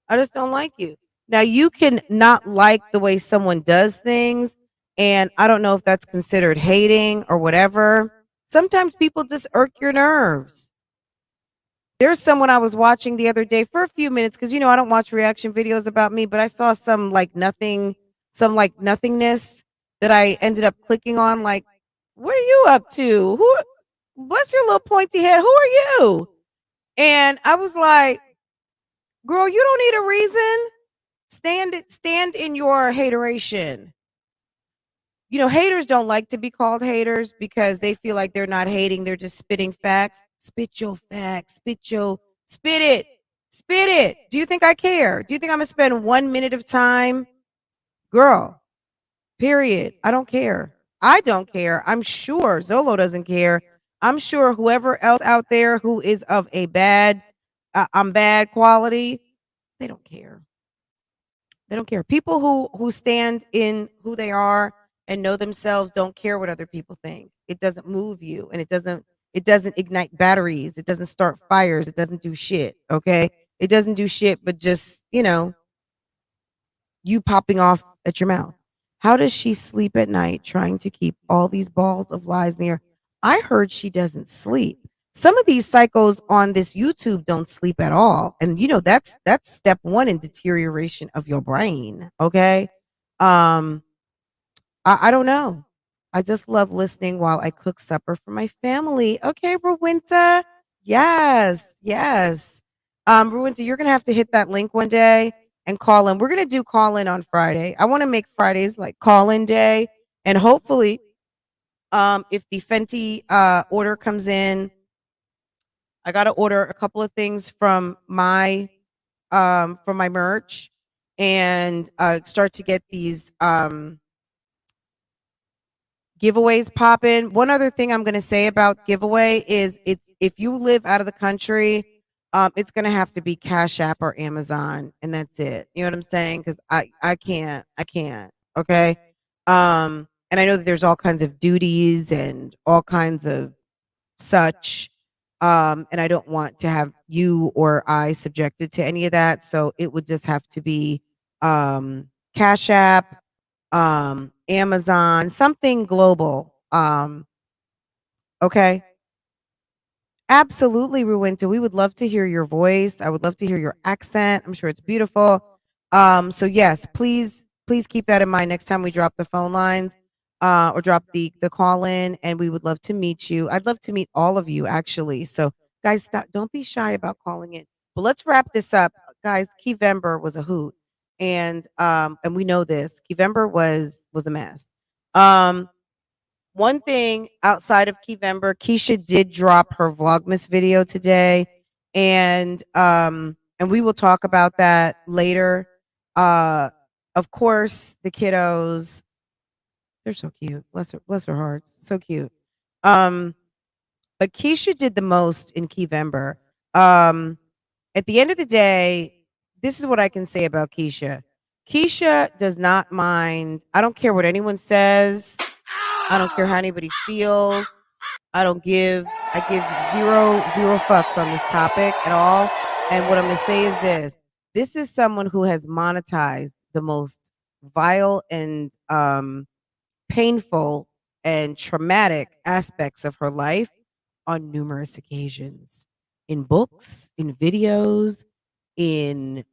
I just don't like you. Now, you can not like the way someone does things, and I don't know if that's considered hating or whatever. Sometimes people just irk your nerves. There's someone I was watching the other day for a few minutes because I don't watch reaction videos about me, but I saw some like nothingness that I ended up clicking on. Like, what are you up to? What's your little pointy head? Who are you? And I was like, girl, you don't need a reason. Stand in your hateration. Haters don't like to be called haters because they feel like they're not hating, they're just spitting facts. Spit your facts, spit it, spit it. Do you think I care? Do you think I'm gonna spend 1 minute of time? Girl, period. I don't care. I don't care. I'm sure Zolo doesn't care. I'm sure whoever else out there who is of a bad quality, they don't care. They don't care. People who stand in who they are and know themselves don't care what other people think. It doesn't move you, and it doesn't ignite batteries. It doesn't start fires. It doesn't do shit, okay? It doesn't do shit but just, you popping off at your mouth. How does she sleep at night trying to keep all these balls of lies in the air? I heard she doesn't sleep. Some of these psychos on this YouTube don't sleep at all. And that's step one in deterioration of your brain. Okay. Um, I don't know. I just love listening while I cook supper for my family. Okay, Rowinta. Yes, yes. Rowinta, you're gonna have to hit that link one day and call in. We're gonna do call in on Friday. I want to make Fridays like call in day, and hopefully, if the Fenty order comes in, I gotta order a couple of things from my merch and start to get giveaways popping. One other thing I'm going to say about giveaway is it's if you live out of the country, it's going to have to be Cash App or Amazon, and that's it. You know what I'm saying? Because I can't. Okay. And I know that there's all kinds of duties and all kinds of such. And I don't want to have you or I subjected to any of that. So it would just have to be Cash App, Amazon, something global. Okay. Absolutely, Ruinta. We would love to hear your voice. I would love to hear your accent. I'm sure it's beautiful. So yes, please keep that in mind next time we drop the phone lines, or drop the call in, and we would love to meet you. I'd love to meet all of you actually. So guys, stop, don't be shy about calling in. But let's wrap this up. Guys, Keevember was a hoot. And we know this. Keevember was a mess. Um One thing outside of Keevember, Keesha did drop her Vlogmas video today, and we will talk about that later. Uh, of course, the kiddos, they're so cute. Bless her hearts, so cute. Um, but Keesha did the most in Keevember. Um, at the end of the day, this is what I can say about Keesha. Keesha does not mind. I don't care what anyone says. I don't care how anybody feels. I give zero fucks on this topic at all. And what I'm going to say is this. This is someone who has monetized the most vile and painful and traumatic aspects of her life on numerous occasions, in books, in videos, in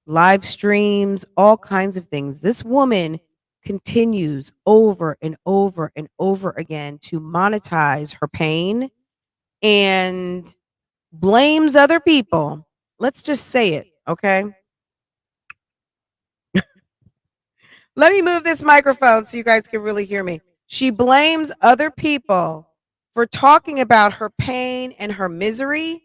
live streams, all kinds of things. This woman continues over and over and over again to monetize her pain and blames other people. Let's just say it, okay? Let me move this microphone so you guys can really hear me. She blames other people for talking about her pain and her misery,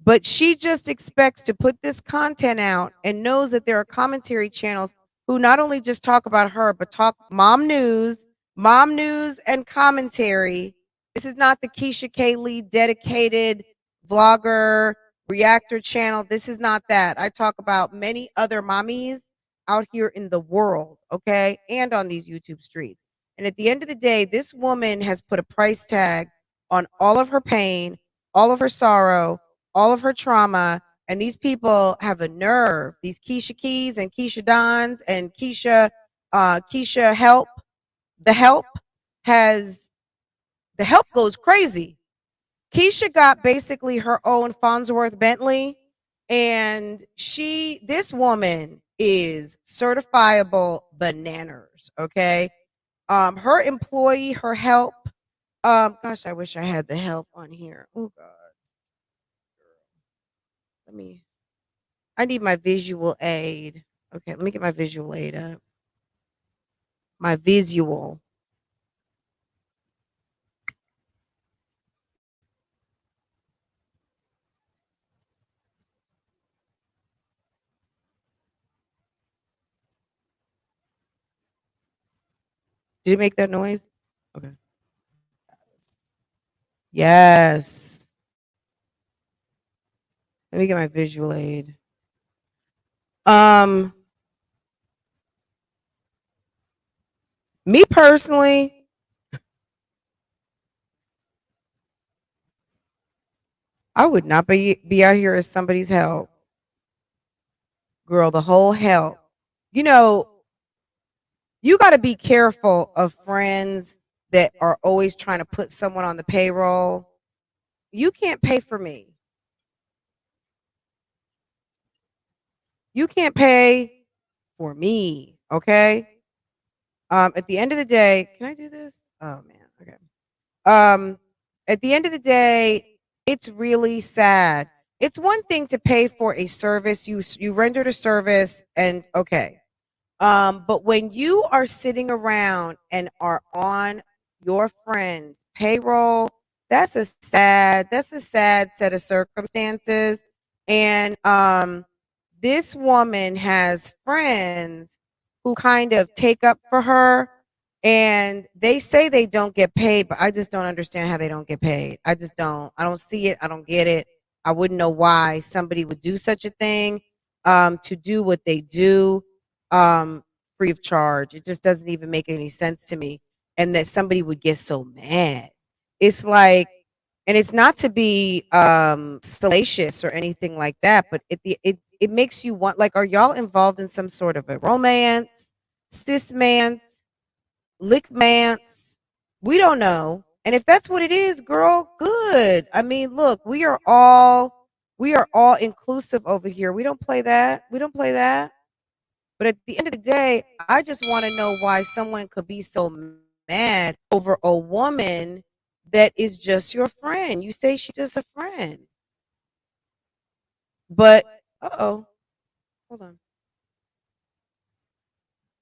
but she just expects to put this content out and knows that there are commentary channels who not only just talk about her, but talk mom news and commentary. This is not the Keisha K. Lee dedicated vlogger reactor channel. This is not that. I talk about many other mommies out here in the world, okay, and on these YouTube streets. And at the end of the day, this woman has put a price tag on all of her pain, all of her sorrow, all of her trauma. And these people have a nerve. These Keisha Keys and Keisha Dons and Keisha Help. The help has the help goes crazy. Keisha got basically her own Farnsworth Bentley, and this woman is certifiable bananas. Okay, her employee, her help. Gosh, I wish I had the help on here. Oh God, let me. I need my visual aid. Okay, let me get my visual aid up. My visual. Did it make that noise? Okay. Yes. Let me get my visual aid. Um, Me personally, I would not be out here as somebody's help. Girl, the whole help. You know, you got to be careful of friends that are always trying to put someone on the payroll. You can't pay for me. You can't pay for me, okay? At the end of the day, can I do this? Oh man, okay. Um, at the end of the day, it's really sad. It's one thing to pay for a service, you rendered a service, and okay. But when you are sitting around and are on your friend's payroll, that's a sad set of circumstances. And this woman has friends who kind of take up for her. And they say they don't get paid, but I just don't understand how they don't get paid. I just don't. I don't see it. I don't get it. I wouldn't know why somebody would do such a thing, to do what they do, um, free of charge. It just doesn't even make any sense to me. And that somebody would get so mad. It's like, and it's not to be salacious or anything like that, but it makes you want, like, are y'all involved in some sort of a romance, cis man, lickmance? We don't know. And if that's what it is, girl, good. I mean, look, we are all inclusive over here. We don't play that. We don't play that. But at the end of the day, I just want to know why someone could be so mad over a woman that is just your friend. You say she's just a friend. But uh-oh, hold on.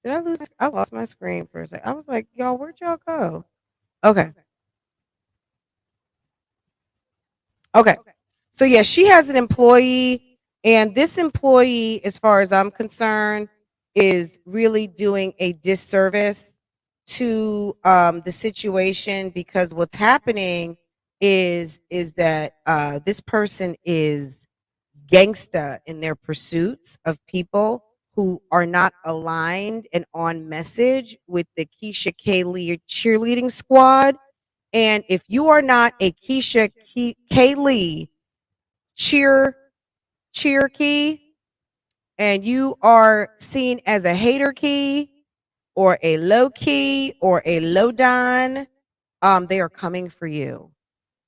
Did I lose? I lost my screen for a second. I was like, y'all, where'd y'all go? Okay. Okay. So yeah, she has an employee, and this employee, as far as I'm concerned, is really doing a disservice to the situation, because what's happening is that this person is gangsta in their pursuits of people who are not aligned and on message with the Keisha K. Lee cheerleading squad. And if you are not a K. Lee cheer key, and you are seen as a hater key or a low key or a low don, they are coming for you.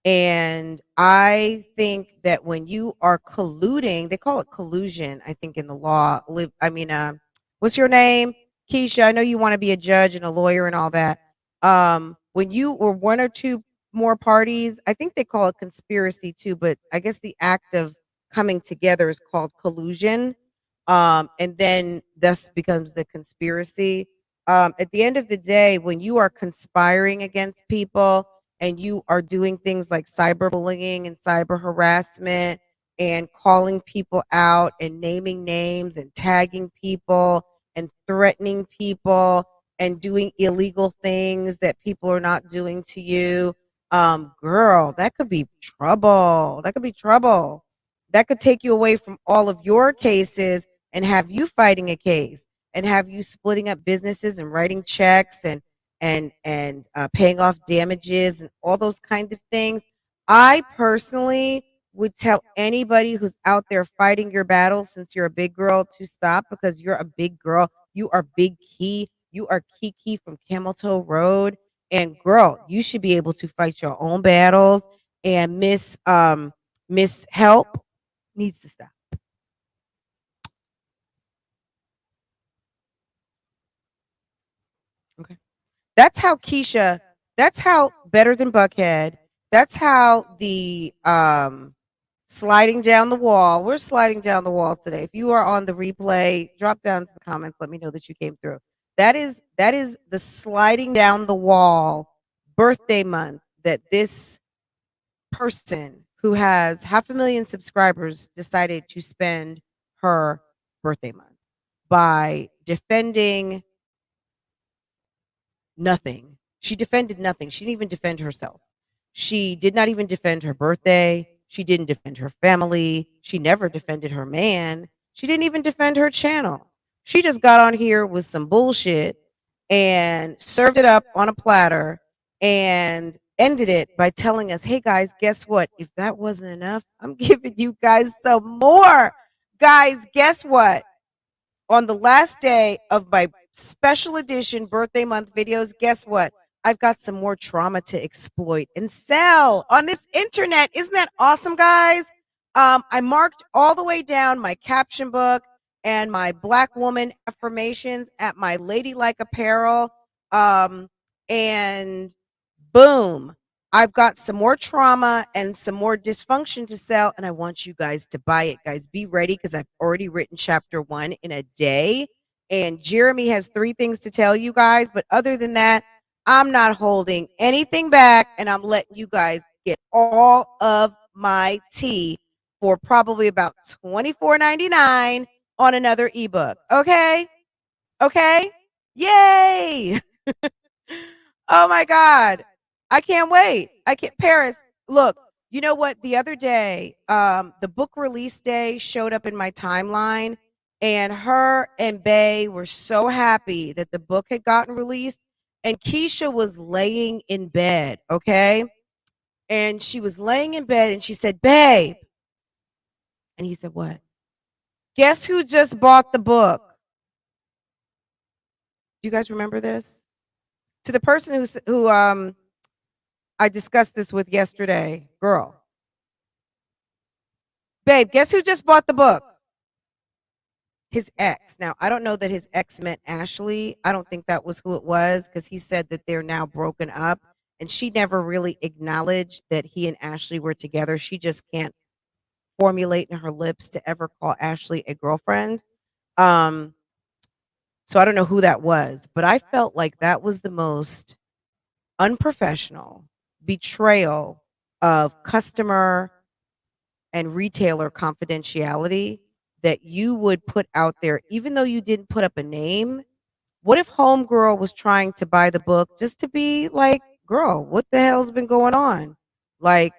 And I think that when you are colluding, they call it collusion, I think, in the law. What's your name? Keisha. I know you want to be a judge and a lawyer and all that. When you or one or two more parties, I think they call it conspiracy too, but I guess the act of coming together is called collusion. And then thus becomes the conspiracy. At the end of the day, when you are conspiring against people, and you are doing things like cyberbullying and cyber harassment and calling people out and naming names and tagging people and threatening people and doing illegal things that people are not doing to you, girl, that could be trouble. That could be trouble. That could take you away from all of your cases and have you fighting a case and have you splitting up businesses and writing checks and paying off damages and all those kinds of things. I personally would tell anybody who's out there fighting your battle, since you're a big girl, to stop, because you're a big girl. You are Big Key. You are Kiki from Camel Toe Road. And girl, you should be able to fight your own battles. And Miss Help needs to stop. Okay. That's how Keisha, that's how Better Than Buckhead, that's how the sliding down the wall. We're sliding down the wall today. If you are on the replay, drop down to the comments, let me know that you came through. That is the sliding down the wall birthday month that this person who has 500,000 subscribers decided to spend her birthday month by defending nothing. She defended nothing. She didn't even defend herself. She did not even defend her birthday. She didn't defend her family. She never defended her man. She didn't even defend her channel. She just got on here with some bullshit and served it up on a platter and ended it by telling us, hey guys, guess what? If that wasn't enough, I'm giving you guys some more. Guys, guess what? On the last day of my special edition birthday month videos, guess what? I've got some more trauma to exploit and sell on this internet. Isn't that awesome, guys? I marked all the way down my caption book and my Black woman affirmations at my ladylike apparel. And boom, I've got some more trauma and some more dysfunction to sell, and I want you guys to buy it. Guys, be ready, because I've already written chapter 1 in a day. And Jeremy has 3 things to tell you guys. But other than that, I'm not holding anything back, and I'm letting you guys get all of my tea for probably about $24.99 on another ebook. Okay? Okay? Yay! Oh my God. I can't wait. I can't. Paris, look, you know what? The other day, the book release day showed up in my timeline, and her and Bay were so happy that the book had gotten released. And Keesha was laying in bed, okay? And she was laying in bed and she said, Babe. And he said, What? Guess who just bought the book? Do you guys remember this? To the person who I discussed this with yesterday, girl. Babe, guess who just bought the book? His ex. Now, I don't know that his ex meant Ashley. I don't think that was who it was because he said that they're now broken up. And she never really acknowledged that he and Ashley were together. She just can't formulate in her lips to ever call Ashley a girlfriend. Um, so I don't know who that was, but I felt like that was the most unprofessional betrayal of customer and retailer confidentiality that you would put out there, even though you didn't put up a name. What if Homegirl was trying to buy the book just to be like, girl, what the hell's been going on? Like,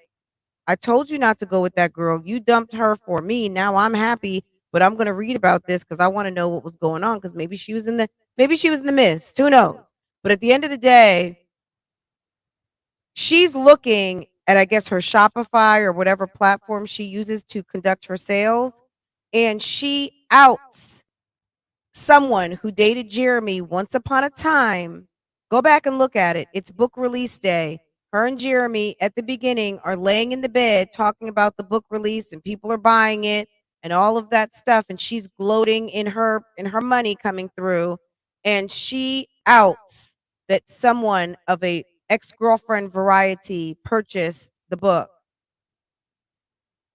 I told you not to go with that girl. You dumped her for me. Now I'm happy, but I'm gonna read about this because I want to know what was going on. Because maybe she was in the mist. Who knows? But at the end of the day, she's looking at, I guess, her Shopify or whatever platform she uses to conduct her sales, and she outs someone who dated Jeremy once upon a time. Go back and look at it. It's book release day. Her and Jeremy at the beginning are laying in the bed talking about the book release and people are buying it and all of that stuff, and she's gloating in her money coming through, and she outs that someone of a ex-girlfriend variety purchased the book.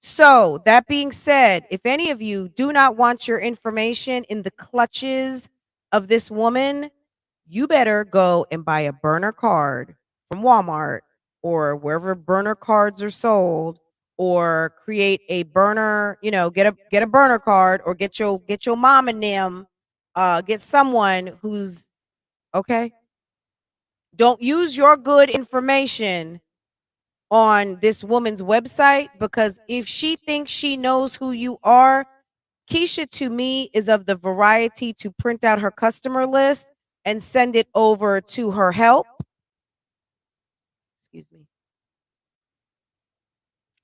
So, that being said, if any of you do not want your information in the clutches of this woman, you better go and buy a burner card from Walmart or wherever burner cards are sold, or create a burner, get a burner card, or get your mom and them, get someone who's okay. Don't use your good information on this woman's website, because if she thinks she knows who you are, Keesha to me is of the variety to print out her customer list and send it over to her help. Excuse me.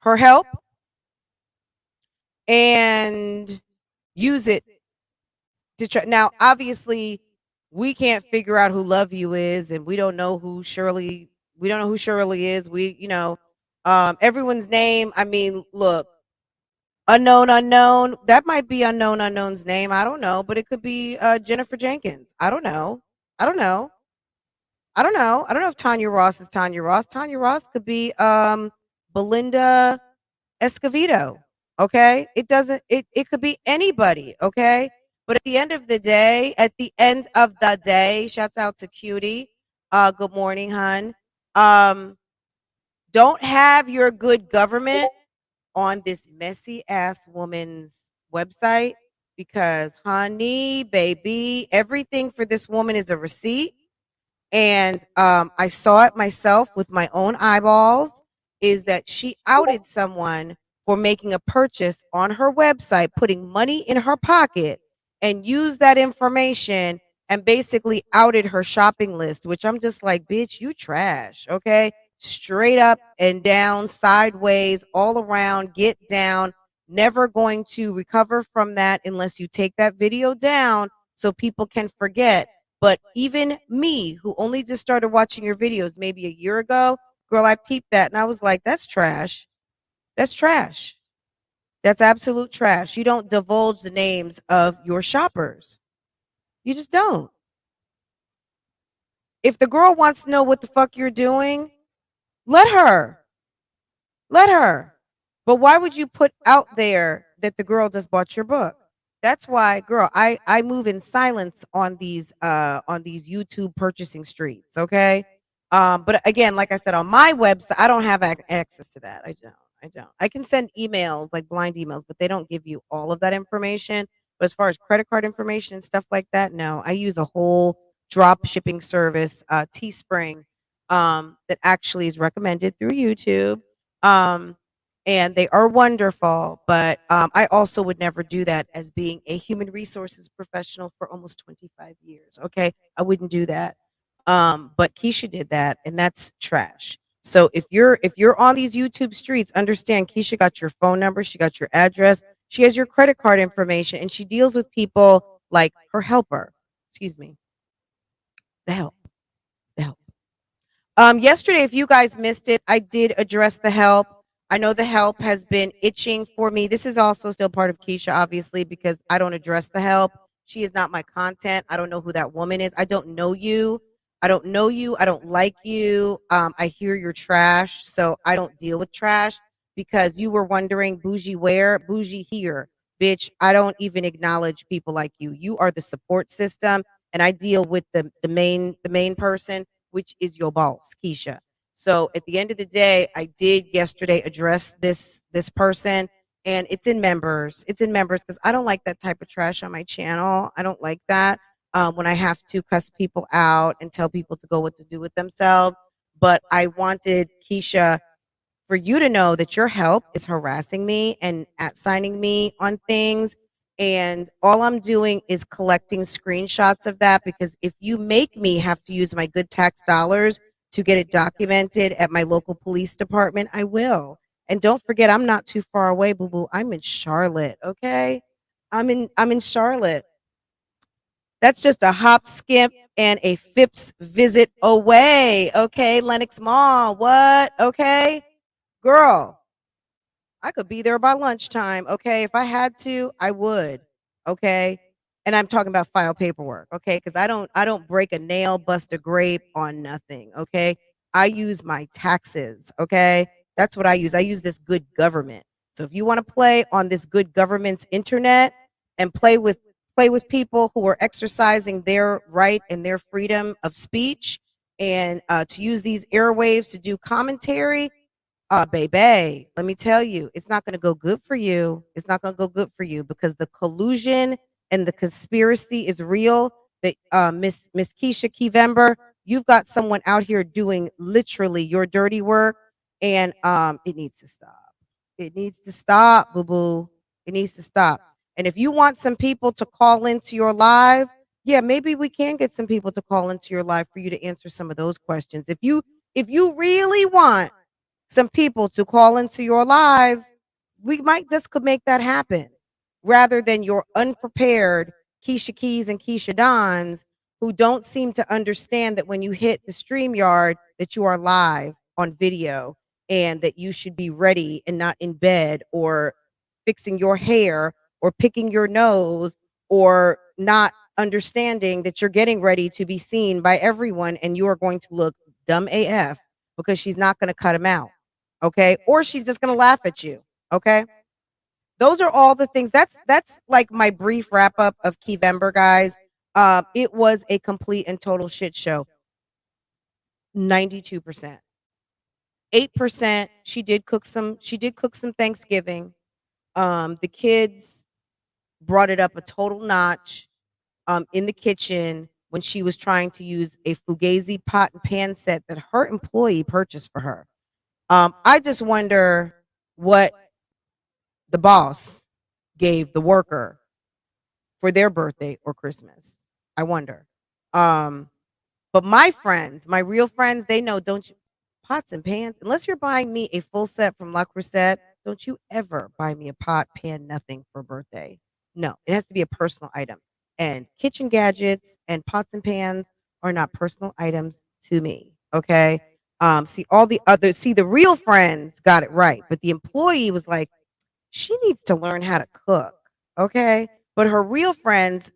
Her help, and use it to try. Now, obviously, we can't figure out who Love You is, and we don't know who Shirley. We don't know who Shirley is. Everyone's name. I mean, look, unknown. That might be unknown's name. I don't know, but it could be Jennifer Jenkins. I don't know. I don't know. I don't know. I don't know if Tanya Ross is Tanya Ross. Tanya Ross could be Belinda Escovedo. Okay, it could be anybody. Okay, but at the end of the day, shouts out to Cutie. Good morning, hun. Um, don't have your good government on this messy ass woman's website, because honey, baby, everything for this woman is a receipt. And I saw it myself with my own eyeballs, is that she outed someone for making a purchase on her website, putting money in her pocket, and used that information and basically outed her shopping list, which I'm just like, bitch, you trash. Okay, straight up and down, sideways, all around, get down. Never going to recover from that unless you take that video down so people can forget. But even me, who only just started watching your videos maybe a year ago, girl, I peeped that and I was like, that's trash. That's trash. That's absolute trash. You don't divulge the names of your shoppers. You just don't. If the girl wants to know what the fuck you're doing, let her. Let her. But why would you put out there that the girl just bought your book? That's why, girl, I move in silence on these YouTube purchasing streets, okay? But again, like I said, on my website, I don't have access to that. I don't. I don't. I can send emails, like blind emails, but they don't give you all of that information. But as far as credit card information and stuff like that, no. I use a whole drop shipping service, Teespring, that actually is recommended through YouTube. Um, and they are wonderful, but I also would never do that as being a human resources professional for almost 25 years. Okay, I wouldn't do that. But Keesha did that, and that's trash. So if you're on these YouTube streets, understand Keesha got your phone number, she got your address, she has your credit card information, and she deals with people like her helper. Excuse me, the help, the help. Yesterday, if you guys missed it, I did address the help. I know the help has been itching for me. This is also still part of Keesha, obviously, because I don't address the help. She is not my content. I don't know who that woman is. I don't know you. I don't know you. I don't like you. I hear you're trash, so I don't deal with trash because you were wondering, bougie where? Bougie here. Bitch, I don't even acknowledge people like you. You are the support system, and I deal with the main person, which is your boss, Keesha. So at the end of the day, I did yesterday address this person, and it's in members. It's in members because I don't like that type of trash on my channel. I don't like that when I have to cuss people out and tell people to go what to do with themselves. But I wanted Keesha for you to know that your help is harassing me and at signing me on things. And all I'm doing is collecting screenshots of that because if you make me have to use my good tax dollars to get it documented at my local police department, I will. And don't forget, I'm not too far away, boo boo. I'm in Charlotte, okay? I'm in Charlotte. That's just a hop, skip, and a Phipps visit away, okay? Lenox Mall, what? Okay? Girl, I could be there by lunchtime, okay? If I had to, I would, okay? And I'm talking about file paperwork, okay? Because I don't break a nail, bust a grape on nothing, okay? I use my taxes, okay? That's what I use. I use this good government. So if you want to play on this good government's internet and play with people who are exercising their right and their freedom of speech and to use these airwaves to do commentary, baby, let me tell you, it's not going to go good for you. It's not going to go good for you because the collusion and the conspiracy is real. That Miss Keesha Keevember, you've got someone out here doing literally your dirty work, and it needs to stop. It needs to stop, boo boo. It needs to stop. And if you want some people to call into your live, yeah, maybe we can get some people to call into your live for you to answer some of those questions. If you really want some people to call into your live, we might just could make that happen rather than your unprepared Keisha Keys and Keisha Dons who don't seem to understand that when you hit the stream yard that you are live on video and that you should be ready and not in bed or fixing your hair or picking your nose or not understanding that you're getting ready to be seen by everyone and you are going to look dumb AF because she's not going to cut him out. Okay. Or she's just going to laugh at you. Okay. Those are all the things. That's like my brief wrap up of Keevember, guys. It was a complete and total shit show. 92%. 8%. She did cook some Thanksgiving. The kids brought it up a total notch in the kitchen when she was trying to use a Fugazi pot and pan set that her employee purchased for her. I just wonder what the boss gave the worker for their birthday or Christmas. I wonder. Um, but my friends, my real friends, they know, don't you, pots and pans, unless you're buying me a full set from La Crusette, don't you ever buy me a pot, pan, nothing for birthday. No, it has to be a personal item. And kitchen gadgets and pots and pans are not personal items to me. Okay. See, all the others, see, the real friends got it right. But the employee was like, she needs to learn how to cook. Okay. But her real friends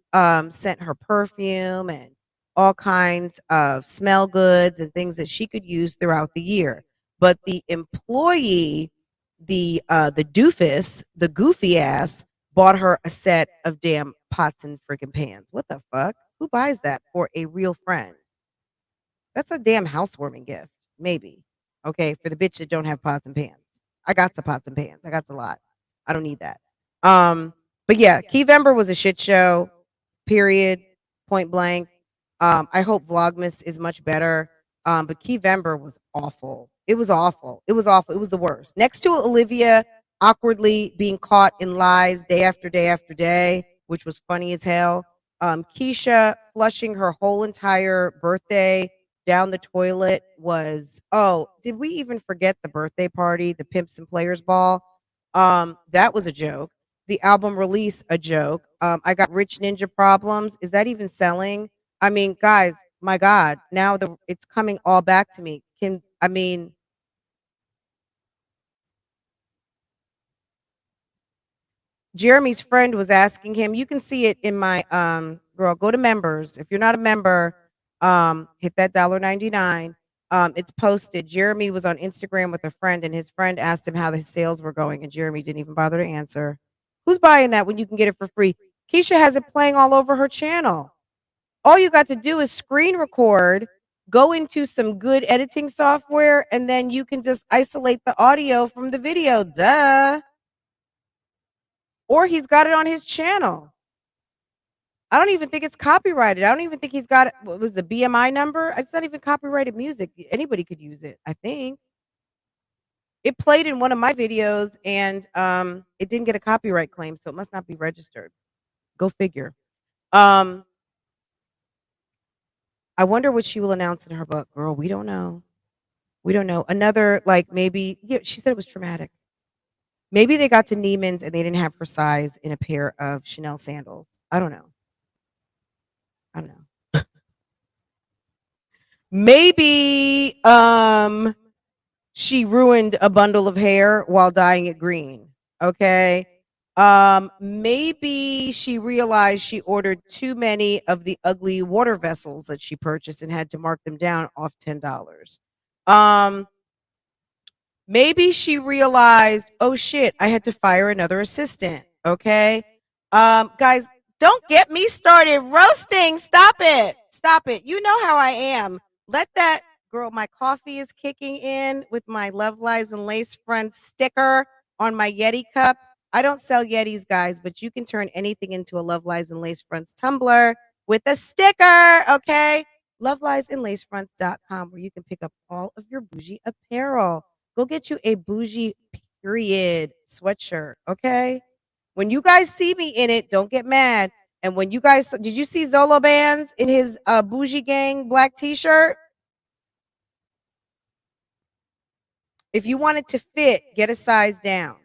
sent her perfume and all kinds of smell goods and things that she could use throughout the year. But the employee, the doofus, the goofy ass, bought her a set of damn pots and freaking pans. What the fuck? Who buys that for a real friend? That's a damn housewarming gift, maybe. Okay, for the bitch that don't have pots and pans. I got some pots and pans. I got a lot. I don't need that. Um, but yeah, Keevember was a shit show. Period. Point blank. I hope Vlogmas is much better. But Keevember was awful. It was awful. It was awful. It was the worst. Next to Olivia awkwardly being caught in lies day after day after day, which was funny as hell. Keesha flushing her whole entire birthday down the toilet was, oh, did we even forget the birthday party, the Pimps and Players Ball? That was a joke. The album release, a joke. I got Rich Ninja Problems. Is that even selling? I mean, guys, my God, now it's coming all back to me. I mean, Jeremy's friend was asking him, you can see it in my girl, go to members. If you're not a member, hit that $1.99. It's posted. Jeremy was on Instagram with a friend, and his friend asked him how the sales were going, and Jeremy didn't even bother to answer. Who's buying that when you can get it for free? Keisha has it playing all over her channel. All you got to do is screen record, go into some good editing software, and then you can just isolate the audio from the video. Duh. Or he's got it on his channel. I don't even think it's copyrighted. I don't even think he's got what was the BMI number? It's not even copyrighted music. Anybody could use it, I think. It played in one of my videos and it didn't get a copyright claim, so it must not be registered. Go figure. Um I wonder what she will announce in her book. Girl, we don't know. We don't know. Another like maybe yeah, she said it was traumatic. Maybe they got to Neiman's and they didn't have her size in a pair of Chanel sandals. I don't know. I don't know. Maybe she ruined a bundle of hair while dyeing it green. Okay. Maybe she realized she ordered too many of the ugly water vessels that she purchased and had to mark them down off $10. Um, Maybe she realized, oh shit, I had to fire another assistant. Okay. Guys, don't get me started roasting. Stop it. Stop it. You know how I am. Let that girl, my coffee is kicking in with my Love Lies and Lace Fronts sticker on my Yeti cup. I don't sell Yetis, guys, but you can turn anything into a Love Lies and Lace Fronts tumbler with a sticker. Okay. Loveliesanlacefronts.com, where you can pick up all of your bougie apparel. Go get you a bougie period sweatshirt, okay? When you guys see me in it, don't get mad. And when you guys did you see Zolo Bands in his bougie gang black t-shirt? If you want it to fit, get a size down.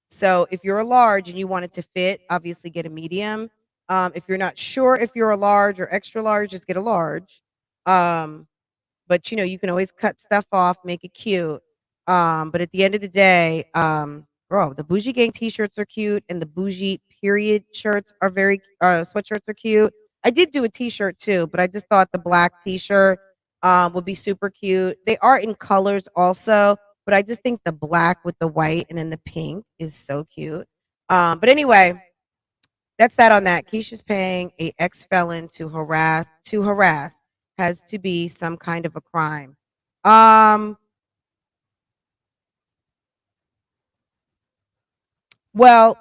So if you're a large and you want it to fit, obviously get a medium. If you're not sure if you're a large or extra large, just get a large. Um, but you know, you can always cut stuff off, make it cute. But at the end of the day, bro, the bougie gang t-shirts are cute and the bougie period shirts are very sweatshirts are cute. I did do a t-shirt too, but I just thought the black t-shirt would be super cute. They are in colors also, but I just think the black with the white and then the pink is so cute. But anyway, that's that on that. Keisha's paying a ex-felon to harass has to be some kind of a crime. Um, well,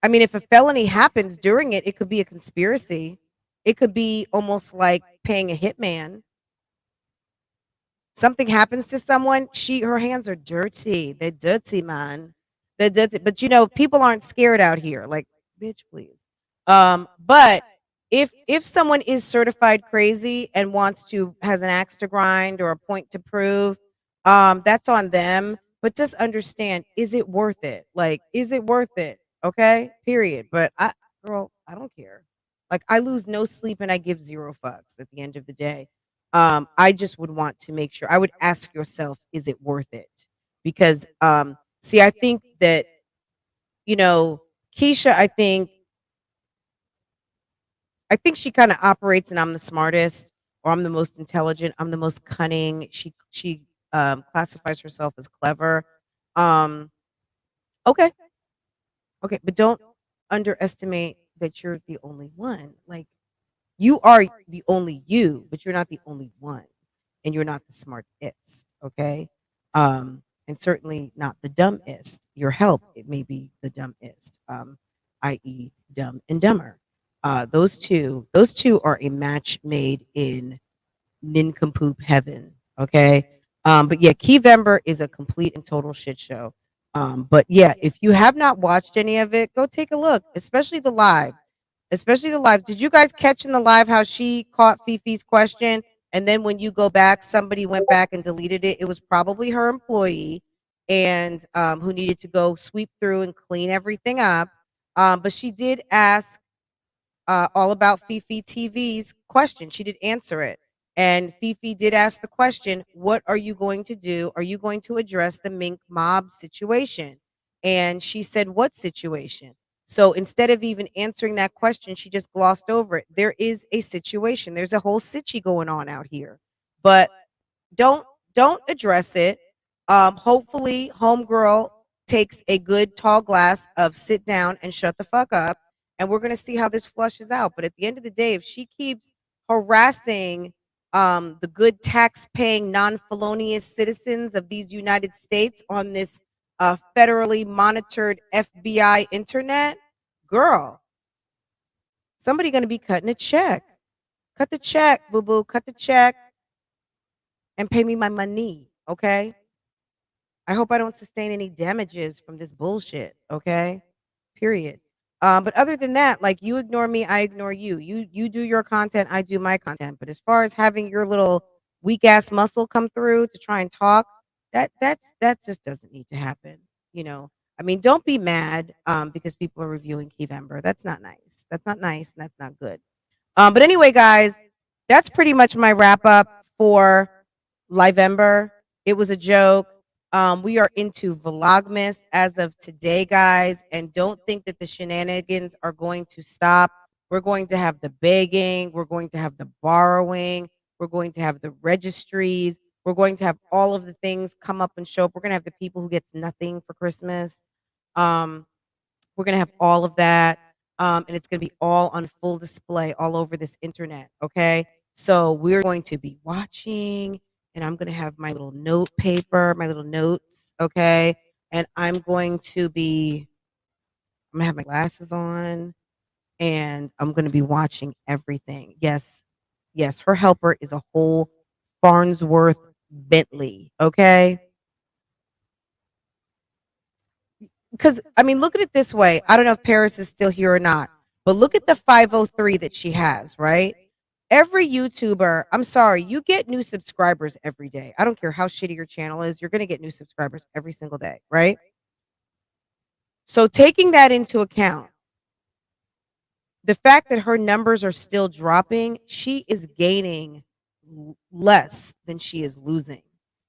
I mean, if a felony happens during it, it could be a conspiracy. It could be almost like paying a hitman. Something happens to someone, her hands are dirty. They're dirty, man. They're dirty. But you know, people aren't scared out here. Like, bitch, please. But if someone is certified crazy and wants to has an axe to grind or a point to prove, that's on them. But just understand, is it worth it? Like, is it worth it? Okay, period. But girl, I don't care. Like, I lose no sleep and I give zero fucks at the end of the day. I just would want to make sure. I would ask yourself, is it worth it? Because see, I think that you know, Keisha, I think she kind of operates and I'm the smartest or I'm the most intelligent, I'm the most cunning. She classifies herself as clever. Um okay. Okay, but don't underestimate that you're the only one. Like, you are the only you, but you're not the only one. And you're not the smartest, okay? And certainly not the dumbest. Your help, it may be the dumbest, i.e., dumb and dumber. Those two are a match made in nincompoop heaven. Okay. But yeah, Keevember is a complete and total shit show. But yeah, if you have not watched any of it, go take a look, especially the lives. Especially the lives. Did you guys catch in the live how she caught Fifi's question? And then when you go back, somebody went back and deleted it. It was probably her employee and who needed to go sweep through and clean everything up. But she did ask all about Fifi TV's question. She did answer it. And Fifi did ask the question, what are you going to do? Are you going to address the mink mob situation? And she said, what situation? So instead of even answering that question, she just glossed over it. There is a situation. There's a whole sitchy going on out here. But don't don't address it. Hopefully, homegirl takes a good tall glass of sit down and shut the fuck up, and we're gonna see how this flushes out. But at the end of the day, if she keeps harassing the good tax-paying, non-felonious citizens of these United States on this federally monitored FBI internet, girl, somebody gonna be cutting a check. Cut the check, boo boo. Cut the check and pay me my money. Okay. I hope I don't sustain any damages from this bullshit. Okay. Period. But other than that, like you ignore me, I ignore you. You do your content, I do my content. But as far as having your little weak ass muscle come through to try and talk, that just doesn't need to happen. You know. I mean, don't be mad because people are reviewing Keyvember. That's not nice. That's not nice, and that's not good. But anyway, guys, that's pretty much my wrap up for Lievember. It was a joke. We are into Vlogmas as of today, guys, and don't think that the shenanigans are going to stop. We're going to have the begging, we're going to have the borrowing, we're going to have the registries, we're going to have all of the things come up and show up. We're going to have the people who gets nothing for Christmas. Um, we're gonna have all of that, and it's gonna be all on full display all over this internet. Okay, so we're going to be watching, and I'm gonna have my little note paper, my little notes. Okay, and I'm gonna have my glasses on, and I'm gonna be watching everything. Yes, yes, her helper is a whole Farnsworth Bentley. Okay, because I mean, look at it this way. I don't know if Paris is still here or not, but look at the 503 that she has, right? Every YouTuber, I'm sorry, you get new subscribers every day. I don't care how shitty your channel is, you're going to get new subscribers every single day, right? So, taking that into account, the fact that her numbers are still dropping, she is gaining less than she is losing.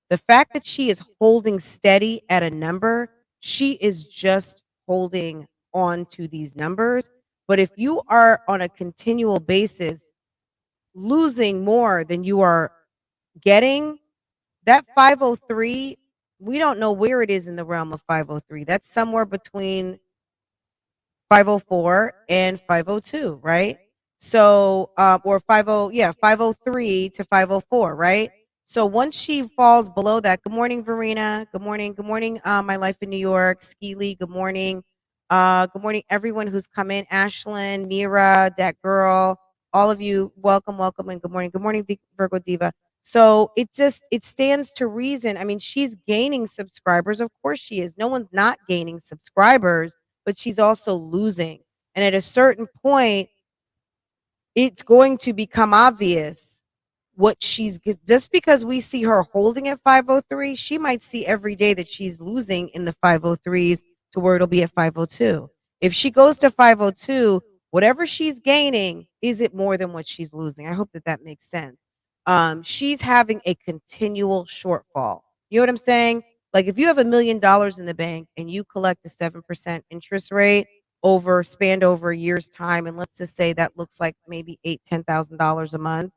The fact that she is holding steady at a number, she is just holding on to these numbers. But if you are on a continual basis losing more than you are getting, that 503, we don't know where it is in the realm of 503. That's somewhere between 504 and 502, right? So, or 50, yeah, 503 to 504, right? So once she falls below that, good morning, Verena. Good morning, My Life in New York, Skeely. Good morning. Good morning, everyone who's come in. Ashlyn, Mira, that girl, all of you, welcome, welcome, and good morning. Good morning, Virgo Diva. So it stands to reason. I mean, she's gaining subscribers. Of course she is. No one's not gaining subscribers, but she's also losing. And at a certain point, it's going to become obvious what just because we see her holding at 503, she might see every day that she's losing in the 503s to where it'll be at 502. If she goes to 502, whatever she's gaining, is it more than what she's losing? I hope that that makes sense. She's having a continual shortfall. You know what I'm saying? Like if you have $1 million in the bank and you collect a 7% interest rate spanned over a year's time, and let's just say that looks like maybe $10,000 a month,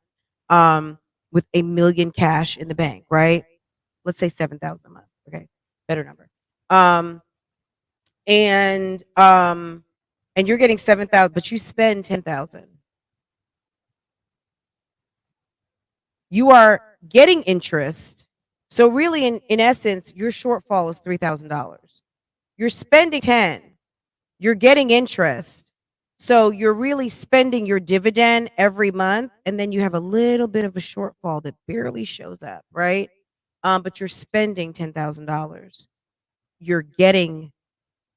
with a million cash in the bank, right? Let's say 7,000 a month. Okay, better number. Um, and you're getting 7,000, but you spend 10,000. You are getting interest. So really, in essence, your shortfall is $3,000. You're spending 10. You're getting interest. So you're really spending your dividend every month, and then you have a little bit of a shortfall that barely shows up, right? But you're spending $10,000. You're getting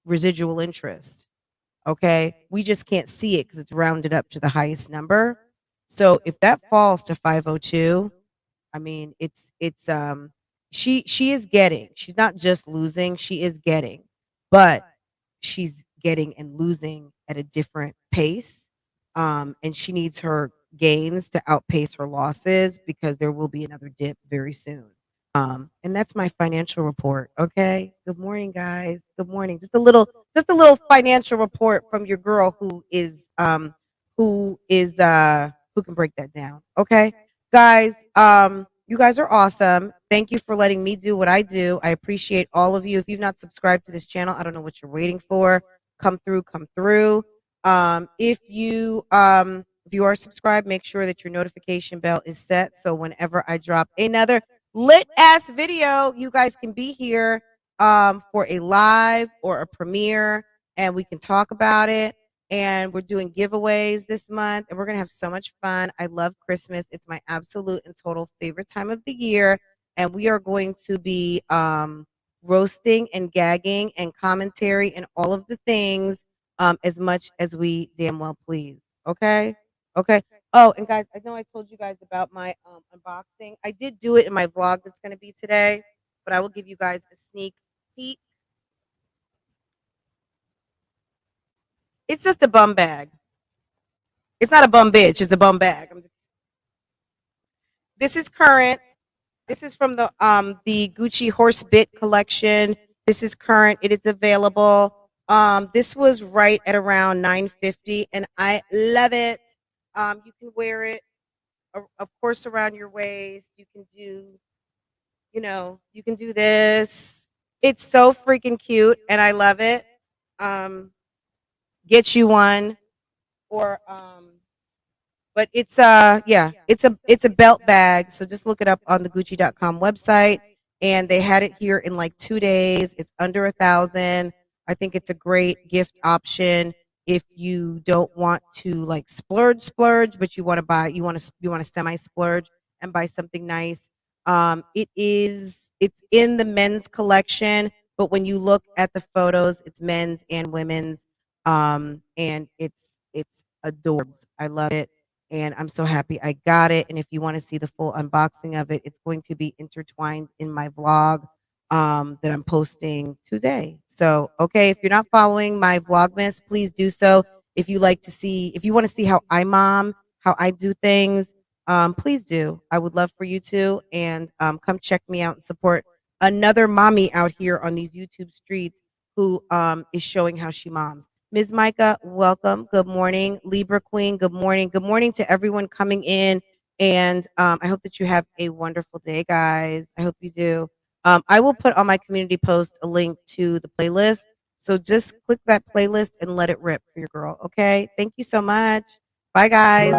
residual interest. Okay. We just can't see it because it's rounded up to the highest number. So if that falls to 502, I mean, she is getting. She's not just losing, she is getting. But she's getting and losing at a different pace. And she needs her gains to outpace her losses because there will be another dip very soon. And that's my financial report. Okay. Good morning, guys. Good morning. Just a little financial report from your girl who can break that down. Okay. Guys, you guys are awesome. Thank you for letting me do what I do. I appreciate all of you. If you've not subscribed to this channel, I don't know what you're waiting for. Come through, come through. If you are subscribed, make sure that your notification bell is set so whenever I drop another lit ass video, you guys can be here for a live or a premiere and we can talk about it. And we're doing giveaways this month and we're going to have so much fun. I love Christmas. It's my absolute and total favorite time of the year. And we are going to be roasting and gagging and commentary and all of the things as much as we damn well please. Okay. Okay. Oh, and guys, I know I told you guys about my unboxing. I did do it in my vlog that's going to be today, but I will give you guys a sneak peek. It's just a bum bag. It's not a bum bitch. It's a bum bag. This is current. This is from the Gucci horse bit collection. This is current. It is available. This was right at around $9.50, and I love it. You can wear it, of course, around your waist. You can do this. It's so freaking cute, and I love it. Get you one, or but it's a belt bag. So just look it up on the Gucci.com website, and they had it here in like 2 days. It's under 1,000. I think it's a great gift option if you don't want to like splurge, but you want to buy, you want to semi splurge and buy something nice. It's in the men's collection, but when you look at the photos, it's men's and women's, and it's adorbs. I love it and I'm so happy I got it. And if you want to see the full unboxing of it, it's going to be intertwined in my vlog that I'm posting today. So, okay, if you're not following my Vlogmas, please do so. If you want to see how I mom, how I do things, please do. I would love for you to, and come check me out and support another mommy out here on these YouTube streets who is showing how she moms. Ms. Micah, welcome. Good morning. Libra Queen, good morning. Good morning to everyone coming in. And I hope that you have a wonderful day, guys. I hope you do. I will put on my community post a link to the playlist. So just click that playlist and let it rip for your girl. Okay. Thank you so much. Bye, guys.